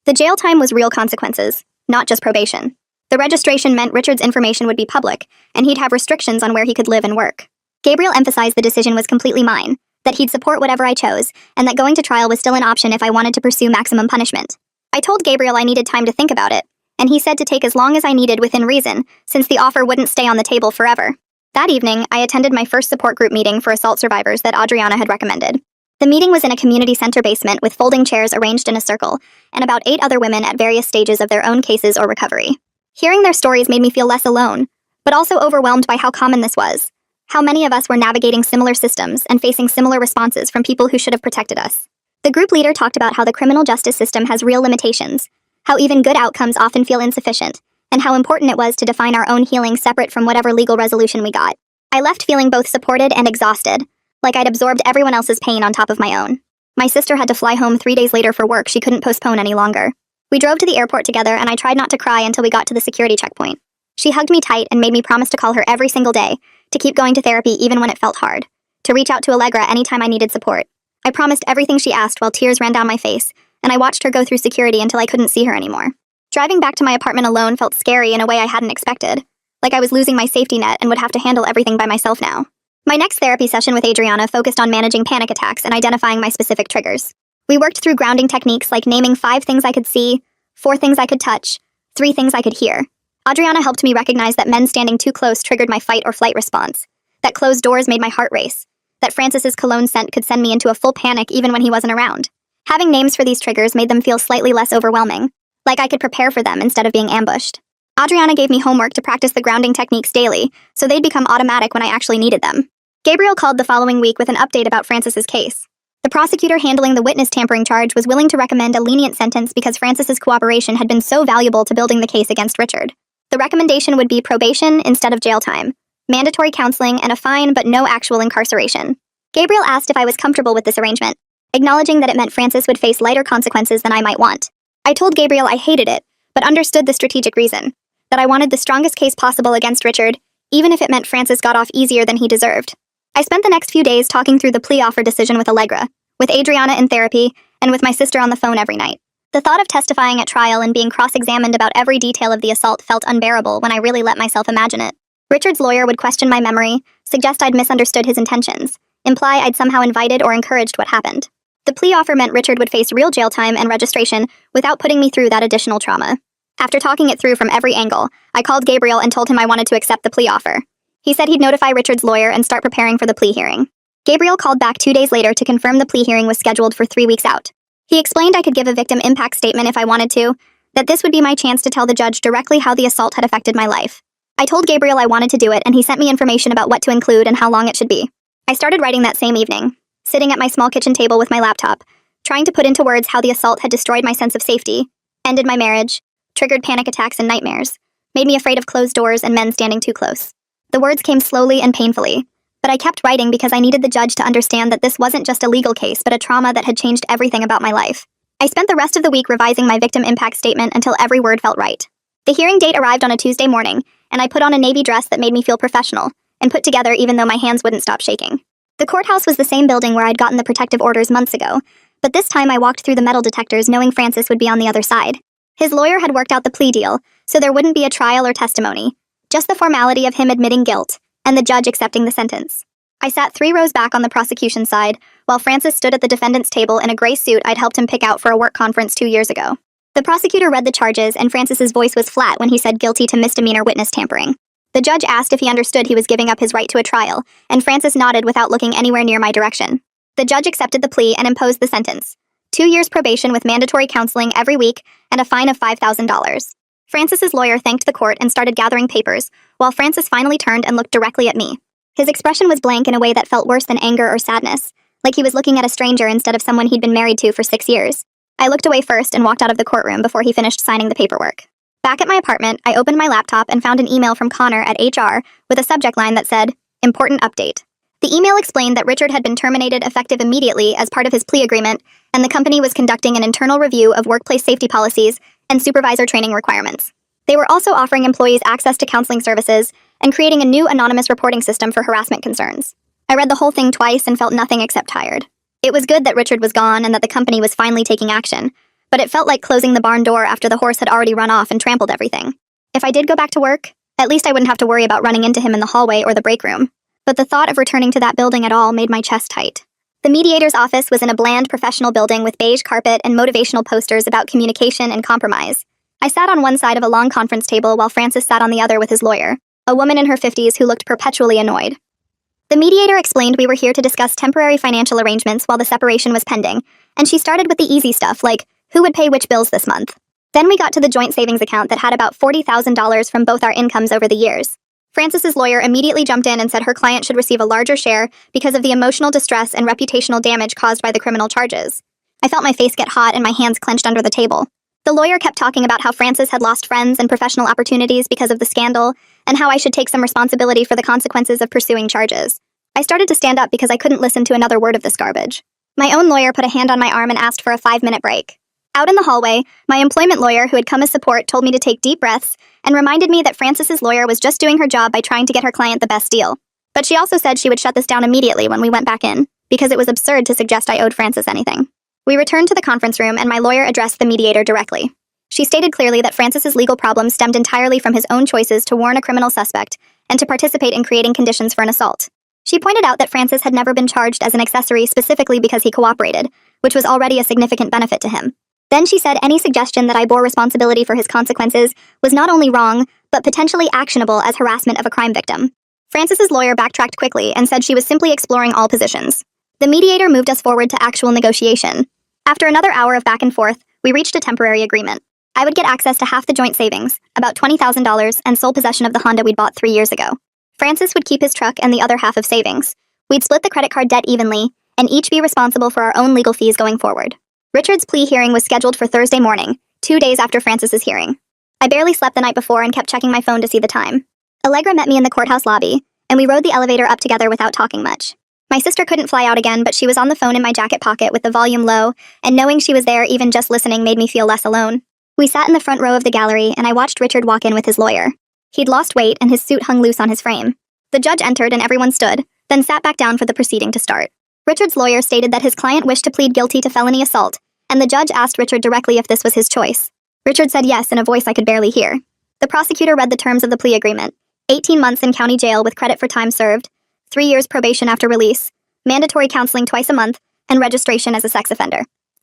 The jail time was real consequences, not just probation. The registration meant Richard's information would be public, and he'd have restrictions on where he could live and work. Gabriel emphasized the decision was completely mine, that he'd support whatever I chose, and that going to trial was still an option if I wanted to pursue maximum punishment. I told Gabriel I needed time to think about it, and he said to take as long as I needed within reason, since the offer wouldn't stay on the table forever. That evening, I attended my first support group meeting for assault survivors that Adriana had recommended. The meeting was in a community center basement with folding chairs arranged in a circle, and about 8 other women at various stages of their own cases or recovery. Hearing their stories made me feel less alone, but also overwhelmed by how common this was, How many of us were navigating similar systems and facing similar responses from people who should have protected us. The group leader talked about how the criminal justice system has real limitations, how even good outcomes often feel insufficient, and how important it was to define our own healing separate from whatever legal resolution we got. I left feeling both supported and exhausted, like I'd absorbed everyone else's pain on top of my own. My sister had to fly home 3 days later for work she couldn't postpone any longer. We drove to the airport together and I tried not to cry until we got to the security checkpoint. She hugged me tight and made me promise to call her every single day, to keep going to therapy even when it felt hard, to reach out to Allegra anytime I needed support. I promised everything she asked while tears ran down my face, and I watched her go through security until I couldn't see her anymore. Driving back to my apartment alone felt scary in a way I hadn't expected, like I was losing my safety net and would have to handle everything by myself now. My next therapy session with Adriana focused on managing panic attacks and identifying my specific triggers. We worked through grounding techniques like naming 5 things I could see, 4 things I could touch, 3 things I could hear. Adriana helped me recognize that men standing too close triggered my fight or flight response, that closed doors made my heart race, that Francis's cologne scent could send me into a full panic even when he wasn't around. Having names for these triggers made them feel slightly less overwhelming, like I could prepare for them instead of being ambushed. Adriana gave me homework to practice the grounding techniques daily, so they'd become automatic when I actually needed them. Gabriel called the following week with an update about Francis's case. The prosecutor handling the witness tampering charge was willing to recommend a lenient sentence because Francis's cooperation had been so valuable to building the case against Richard. The recommendation would be probation instead of jail time, mandatory counseling, and a fine but no actual incarceration. Gabriel asked if I was comfortable with this arrangement, acknowledging that it meant Francis would face lighter consequences than I might want. I told Gabriel I hated it, but understood the strategic reason, that I wanted the strongest case possible against Richard, even if it meant Francis got off easier than he deserved. I spent the next few days talking through the plea offer decision with Allegra, with Adriana in therapy, and with my sister on the phone every night. The thought of testifying at trial and being cross-examined about every detail of the assault felt unbearable when I really let myself imagine it. Richard's lawyer would question my memory, suggest I'd misunderstood his intentions, imply I'd somehow invited or encouraged what happened. The plea offer meant Richard would face real jail time and registration without putting me through that additional trauma. After talking it through from every angle, I called Gabriel and told him I wanted to accept the plea offer. He said he'd notify Richard's lawyer and start preparing for the plea hearing. Gabriel called back 2 days later to confirm the plea hearing was scheduled for 3 weeks out. He explained I could give a victim impact statement if I wanted to, that this would be my chance to tell the judge directly how the assault had affected my life. I told Gabriel I wanted to do it, and he sent me information about what to include and how long it should be. I started writing that same evening, sitting at my small kitchen table with my laptop, trying to put into words how the assault had destroyed my sense of safety, ended my marriage, triggered panic attacks and nightmares, made me afraid of closed doors and men standing too close. The words came slowly and painfully, but I kept writing because I needed the judge to understand that this wasn't just a legal case but a trauma that had changed everything about my life. I spent the rest of the week revising my victim impact statement until every word felt right. The hearing date arrived on a Tuesday morning, and I put on a navy dress that made me feel professional, and put together even though my hands wouldn't stop shaking. The courthouse was the same building where I'd gotten the protective orders months ago, but this time I walked through the metal detectors knowing Francis would be on the other side. His lawyer had worked out the plea deal, so there wouldn't be a trial or testimony, just the formality of him admitting guilt, and the judge accepting the sentence. I sat 3 rows back on the prosecution side, while Francis stood at the defendant's table in a gray suit I'd helped him pick out for a work conference 2 years ago. The prosecutor read the charges, and Francis's voice was flat when he said guilty to misdemeanor witness tampering. The judge asked if he understood he was giving up his right to a trial, and Francis nodded without looking anywhere near my direction. The judge accepted the plea and imposed the sentence: 2 years probation with mandatory counseling every week and a fine of $5,000. Francis's lawyer thanked the court and started gathering papers, while Francis finally turned and looked directly at me. His expression was blank in a way that felt worse than anger or sadness, like he was looking at a stranger instead of someone he'd been married to for 6 years. I looked away first and walked out of the courtroom before he finished signing the paperwork. Back at my apartment, I opened my laptop and found an email from Connor at HR with a subject line that said, "Important update." The email explained that Richard had been terminated effective immediately as part of his plea agreement, and the company was conducting an internal review of workplace safety policies and supervisor training requirements. They were also offering employees access to counseling services and creating a new anonymous reporting system for harassment concerns. I read the whole thing twice and felt nothing except tired. It was good that Richard was gone and that the company was finally taking action, but it felt like closing the barn door after the horse had already run off and trampled everything. If I did go back to work, at least I wouldn't have to worry about running into him in the hallway or the break room. But the thought of returning to that building at all made my chest tight. The mediator's office was in a bland professional building with beige carpet and motivational posters about communication and compromise. I sat on one side of a long conference table while Francis sat on the other with his lawyer, a woman in her 50s who looked perpetually annoyed. The mediator explained we were here to discuss temporary financial arrangements while the separation was pending, and she started with the easy stuff like who would pay which bills this month. Then we got to the joint savings account that had about $40,000 from both our incomes over the years. Frances's lawyer immediately jumped in and said her client should receive a larger share because of the emotional distress and reputational damage caused by the criminal charges. I felt my face get hot and my hands clenched under the table. The lawyer kept talking about how Frances had lost friends and professional opportunities because of the scandal, and how I should take some responsibility for the consequences of pursuing charges. I started to stand up because I couldn't listen to another word of this garbage. My own lawyer put a hand on my arm and asked for a 5-minute break. Out in the hallway, my employment lawyer, who had come as support, told me to take deep breaths and reminded me that Frances's lawyer was just doing her job by trying to get her client the best deal. But she also said she would shut this down immediately when we went back in, because it was absurd to suggest I owed Frances anything. We returned to the conference room and my lawyer addressed the mediator directly. She stated clearly that Frances's legal problems stemmed entirely from his own choices to warn a criminal suspect and to participate in creating conditions for an assault. She pointed out that Frances had never been charged as an accessory specifically because he cooperated, which was already a significant benefit to him. Then she said any suggestion that I bore responsibility for his consequences was not only wrong, but potentially actionable as harassment of a crime victim. Frances's lawyer backtracked quickly and said she was simply exploring all positions. The mediator moved us forward to actual negotiation. After another hour of back and forth, we reached a temporary agreement. I would get access to half the joint savings, about $20,000, and sole possession of the Honda we'd bought 3 years ago. Frances would keep his truck and the other half of savings. We'd split the credit card debt evenly, and each be responsible for our own legal fees going forward. Richard's plea hearing was scheduled for Thursday morning, 2 days after Frances's hearing. I barely slept the night before and kept checking my phone to see the time. Allegra met me in the courthouse lobby, and we rode the elevator up together without talking much. My sister couldn't fly out again, but she was on the phone in my jacket pocket with the volume low, and knowing she was there even just listening made me feel less alone. We sat in the front row of the gallery, and I watched Richard walk in with his lawyer. He'd lost weight, and his suit hung loose on his frame. The judge entered and everyone stood, then sat back down for the proceeding to start. Richard's lawyer stated that his client wished to plead guilty to felony assault, and the judge asked Richard directly if this was his choice. Richard said yes in a voice I could barely hear. The prosecutor read the terms of the plea agreement: 18 months in county jail with credit for time served, 3 years probation after release, mandatory counseling twice a month, and registration as a sex offender.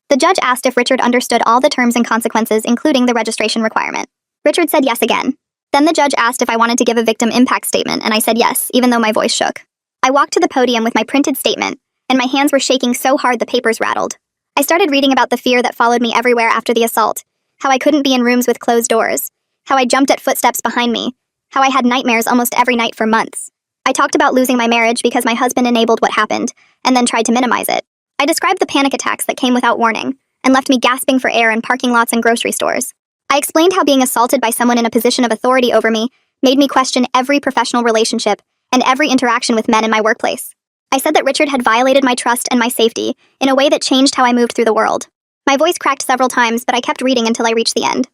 The judge asked if Richard understood all the terms and consequences, including the registration requirement. Richard said yes again. Then the judge asked if I wanted to give a victim impact statement, and I said yes, even though my voice shook. I walked to the podium with my printed statement, and my hands were shaking so hard the papers rattled. I started reading about the fear that followed me everywhere after the assault, how I couldn't be in rooms with closed doors, how I jumped at footsteps behind me, how I had nightmares almost every night for months. I talked about losing my marriage because my husband enabled what happened, and then tried to minimize it. I described the panic attacks that came without warning, and left me gasping for air in parking lots and grocery stores. I explained how being assaulted by someone in a position of authority over me made me question every professional relationship and every interaction with men in my workplace. I said that Richard had violated my trust and my safety in a way that changed how I moved through the world. My voice cracked several times, but I kept reading until I reached the end.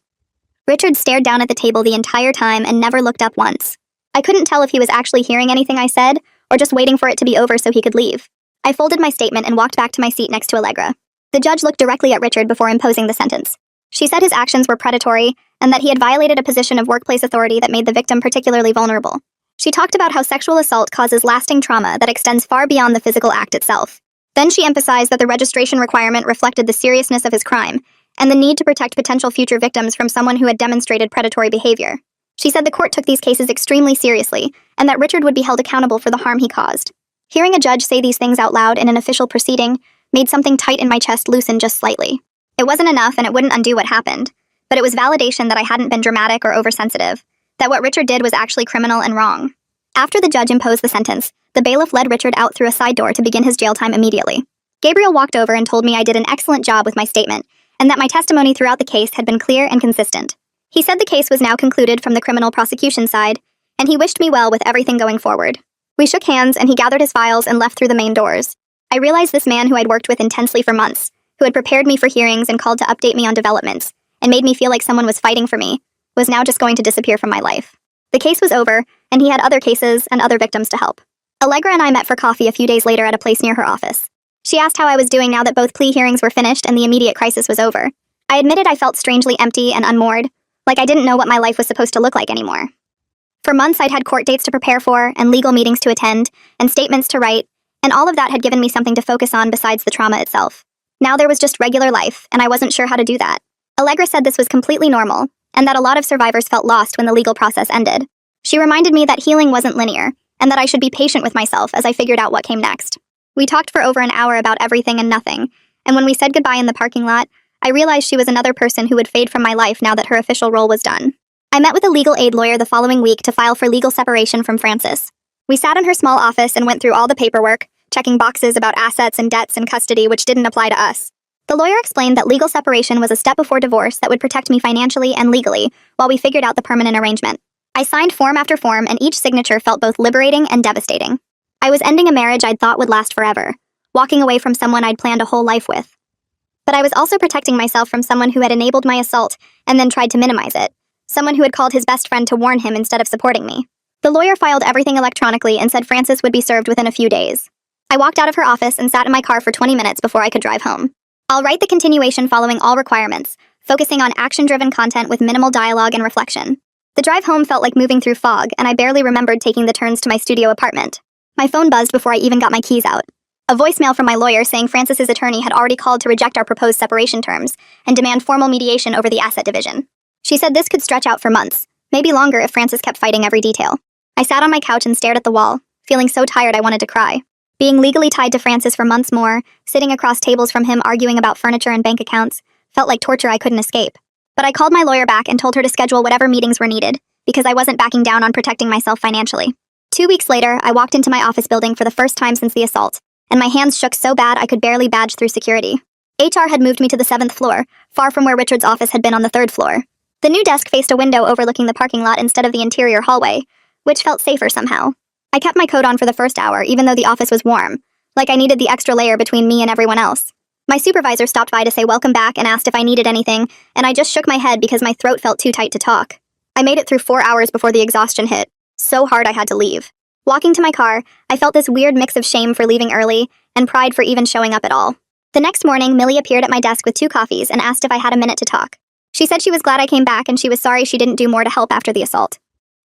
Richard stared down at the table the entire time and never looked up once. I couldn't tell if he was actually hearing anything I said or just waiting for it to be over so he could leave. I folded my statement and walked back to my seat next to Allegra. The judge looked directly at Richard before imposing the sentence. She said his actions were predatory and that he had violated a position of workplace authority that made the victim particularly vulnerable. She talked about how sexual assault causes lasting trauma that extends far beyond the physical act itself. Then she emphasized that the registration requirement reflected the seriousness of his crime and the need to protect potential future victims from someone who had demonstrated predatory behavior. She said the court took these cases extremely seriously and that Richard would be held accountable for the harm he caused. Hearing a judge say these things out loud in an official proceeding made something tight in my chest loosen just slightly. It wasn't enough and it wouldn't undo what happened, but it was validation that I hadn't been dramatic or oversensitive, that what Richard did was actually criminal and wrong. After the judge imposed the sentence, the bailiff led Richard out through a side door to begin his jail time immediately. Gabriel walked over and told me I did an excellent job with my statement, and that my testimony throughout the case had been clear and consistent. He said the case was now concluded from the criminal prosecution side, and he wished me well with everything going forward. We shook hands and he gathered his files and left through the main doors. I realized this man who I'd worked with intensely for months, who had prepared me for hearings and called to update me on developments, and made me feel like someone was fighting for me, was now just going to disappear from my life. The case was over, and he had other cases and other victims to help. Allegra and I met for coffee a few days later at a place near her office. She asked how I was doing now that both plea hearings were finished and the immediate crisis was over. I admitted I felt strangely empty and unmoored, like I didn't know what my life was supposed to look like anymore. For months I'd had court dates to prepare for, and legal meetings to attend, and statements to write, and all of that had given me something to focus on besides the trauma itself. Now there was just regular life, and I wasn't sure how to do that. Allegra said this was completely normal, and that a lot of survivors felt lost when the legal process ended. She reminded me that healing wasn't linear, and that I should be patient with myself as I figured out what came next. We talked for over an hour about everything and nothing, and when we said goodbye in the parking lot, I realized she was another person who would fade from my life now that her official role was done. I met with a legal aid lawyer the following week to file for legal separation from Frances. We sat in her small office and went through all the paperwork, checking boxes about assets and debts and custody which didn't apply to us. The lawyer explained that legal separation was a step before divorce that would protect me financially and legally while we figured out the permanent arrangement. I signed form after form, and each signature felt both liberating and devastating. I was ending a marriage I'd thought would last forever, walking away from someone I'd planned a whole life with. But I was also protecting myself from someone who had enabled my assault and then tried to minimize it, someone who had called his best friend to warn him instead of supporting me. The lawyer filed everything electronically and said Frances would be served within a few days. I walked out of her office and sat in my car for 20 minutes before I could drive home. I'll write the continuation following all requirements, focusing on action-driven content with minimal dialogue and reflection. The drive home felt like moving through fog, and I barely remembered taking the turns to my studio apartment. My phone buzzed before I even got my keys out. A voicemail from my lawyer saying Frances's attorney had already called to reject our proposed separation terms and demand formal mediation over the asset division. She said this could stretch out for months, maybe longer if Frances kept fighting every detail. I sat on my couch and stared at the wall, feeling so tired I wanted to cry. Being legally tied to Frances for months more, sitting across tables from him arguing about furniture and bank accounts, felt like torture I couldn't escape. But I called my lawyer back and told her to schedule whatever meetings were needed, because I wasn't backing down on protecting myself financially. 2 weeks later, I walked into my office building for the first time since the assault, and my hands shook so bad I could barely badge through security. HR had moved me to the 7th floor, far from where Richard's office had been on the 3rd floor. The new desk faced a window overlooking the parking lot instead of the interior hallway, which felt safer somehow. I kept my coat on for the first hour, even though the office was warm, like I needed the extra layer between me and everyone else. My supervisor stopped by to say welcome back and asked if I needed anything, and I just shook my head because my throat felt too tight to talk. I made it through 4 hours before the exhaustion hit, so hard I had to leave. Walking to my car, I felt this weird mix of shame for leaving early and pride for even showing up at all. The next morning, Millie appeared at my desk with 2 coffees and asked if I had a minute to talk. She said she was glad I came back and she was sorry she didn't do more to help after the assault.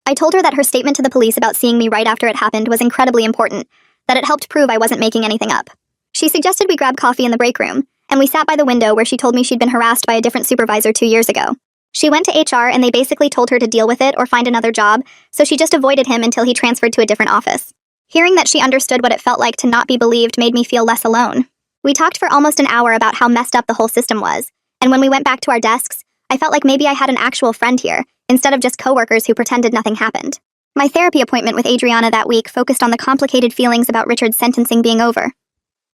I told her that her statement to the police about seeing me right after it happened was incredibly important, that it helped prove I wasn't making anything up. She suggested we grab coffee in the break room, and we sat by the window where she told me she'd been harassed by a different supervisor 2 years ago. She went to HR and they basically told her to deal with it or find another job, so she just avoided him until he transferred to a different office. Hearing that she understood what it felt like to not be believed made me feel less alone. We talked for almost an hour about how messed up the whole system was, and when we went back to our desks, I felt like maybe I had an actual friend here, instead of just coworkers who pretended nothing happened. My therapy appointment with Adriana that week focused on the complicated feelings about Richard's sentencing being over.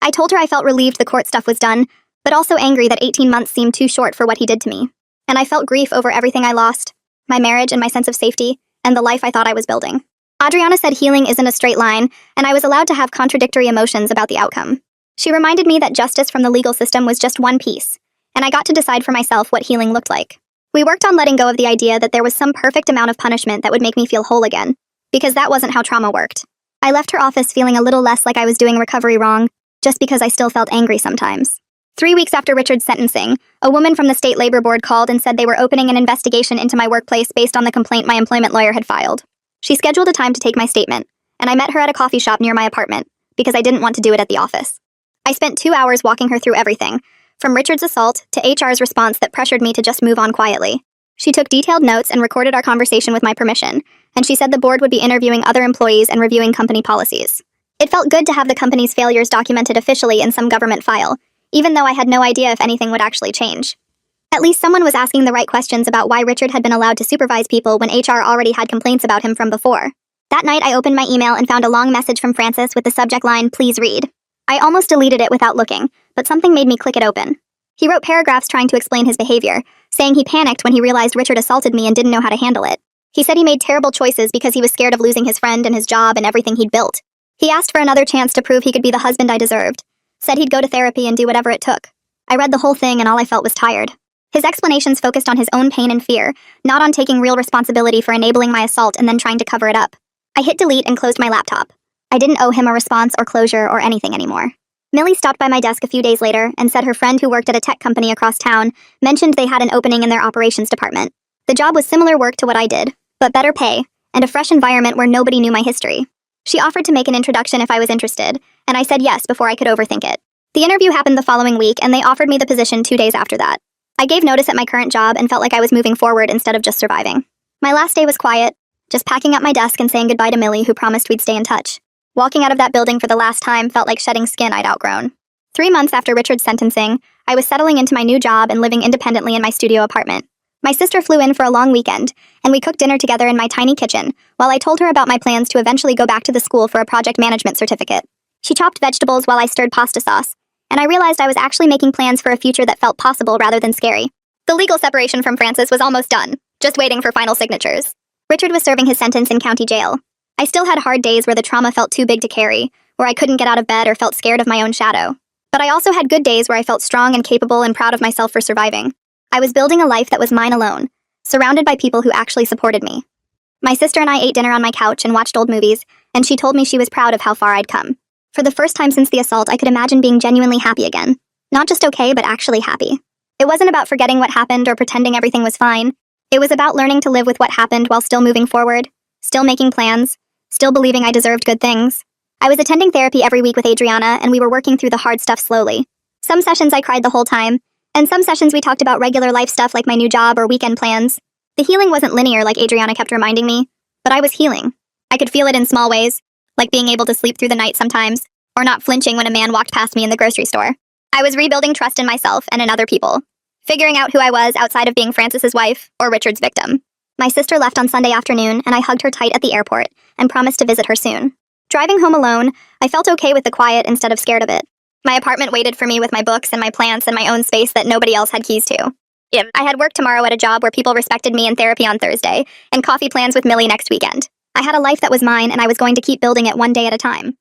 I told her I felt relieved the court stuff was done, but also angry that 18 months seemed too short for what he did to me. And I felt grief over everything I lost, my marriage and my sense of safety, and the life I thought I was building. Adriana said healing isn't a straight line, and I was allowed to have contradictory emotions about the outcome. She reminded me that justice from the legal system was just one piece, and I got to decide for myself what healing looked like. We worked on letting go of the idea that there was some perfect amount of punishment that would make me feel whole again, because that wasn't how trauma worked. I left her office feeling a little less like I was doing recovery wrong, just because I still felt angry sometimes. 3 weeks after Richard's sentencing, a woman from the state labor board called and said they were opening an investigation into my workplace based on the complaint my employment lawyer had filed. She scheduled a time to take my statement, and I met her at a coffee shop near my apartment, because I didn't want to do it at the office. I spent 2 hours walking her through everything, from Richard's assault to HR's response that pressured me to just move on quietly. She took detailed notes and recorded our conversation with my permission, and she said the board would be interviewing other employees and reviewing company policies. It felt good to have the company's failures documented officially in some government file, even though I had no idea if anything would actually change. At least someone was asking the right questions about why Richard had been allowed to supervise people when HR already had complaints about him from before. That night, I opened my email and found a long message from Frances with the subject line, "Please read." I almost deleted it without looking, but something made me click it open. He wrote paragraphs trying to explain his behavior, saying he panicked when he realized Richard assaulted me and didn't know how to handle it. He said he made terrible choices because he was scared of losing his friend and his job and everything he'd built. He asked for another chance to prove he could be the husband I deserved. Said he'd go to therapy and do whatever it took. I read the whole thing and all I felt was tired. His explanations focused on his own pain and fear, not on taking real responsibility for enabling my assault and then trying to cover it up. I hit delete and closed my laptop. I didn't owe him a response or closure or anything anymore. Millie stopped by my desk a few days later and said her friend who worked at a tech company across town mentioned they had an opening in their operations department. The job was similar work to what I did, but better pay, and a fresh environment where nobody knew my history. She offered to make an introduction if I was interested, and I said yes before I could overthink it. The interview happened the following week, and they offered me the position 2 days after that. I gave notice at my current job and felt like I was moving forward instead of just surviving. My last day was quiet, just packing up my desk and saying goodbye to Millie, who promised we'd stay in touch. Walking out of that building for the last time felt like shedding skin I'd outgrown. 3 months after Richard's sentencing, I was settling into my new job and living independently in my studio apartment. My sister flew in for a long weekend, and we cooked dinner together in my tiny kitchen, while I told her about my plans to eventually go back to the school for a project management certificate. She chopped vegetables while I stirred pasta sauce, and I realized I was actually making plans for a future that felt possible rather than scary. The legal separation from Francis was almost done, just waiting for final signatures. Richard was serving his sentence in county jail. I still had hard days where the trauma felt too big to carry, where I couldn't get out of bed or felt scared of my own shadow. But I also had good days where I felt strong and capable and proud of myself for surviving. I was building a life that was mine alone, surrounded by people who actually supported me. My sister and I ate dinner on my couch and watched old movies, and she told me she was proud of how far I'd come. For the first time since the assault, I could imagine being genuinely happy again. Not just okay, but actually happy. It wasn't about forgetting what happened or pretending everything was fine. It was about learning to live with what happened while still moving forward, still making plans, still believing I deserved good things. I was attending therapy every week with Adriana, and we were working through the hard stuff slowly. Some sessions I cried the whole time, and some sessions we talked about regular life stuff like my new job or weekend plans. The healing wasn't linear like Adriana kept reminding me, but I was healing. I could feel it in small ways, like being able to sleep through the night sometimes, or not flinching when a man walked past me in the grocery store. I was rebuilding trust in myself and in other people, figuring out who I was outside of being Francis's wife or Richard's victim. My sister left on Sunday afternoon, and I hugged her tight at the airport and promised to visit her soon. Driving home alone, I felt okay with the quiet instead of scared of it. My apartment waited for me with my books and my plants and my own space that nobody else had keys to. I had work tomorrow at a job where people respected me and therapy on Thursday, and coffee plans with Millie next weekend. I had a life that was mine, and I was going to keep building it one day at a time.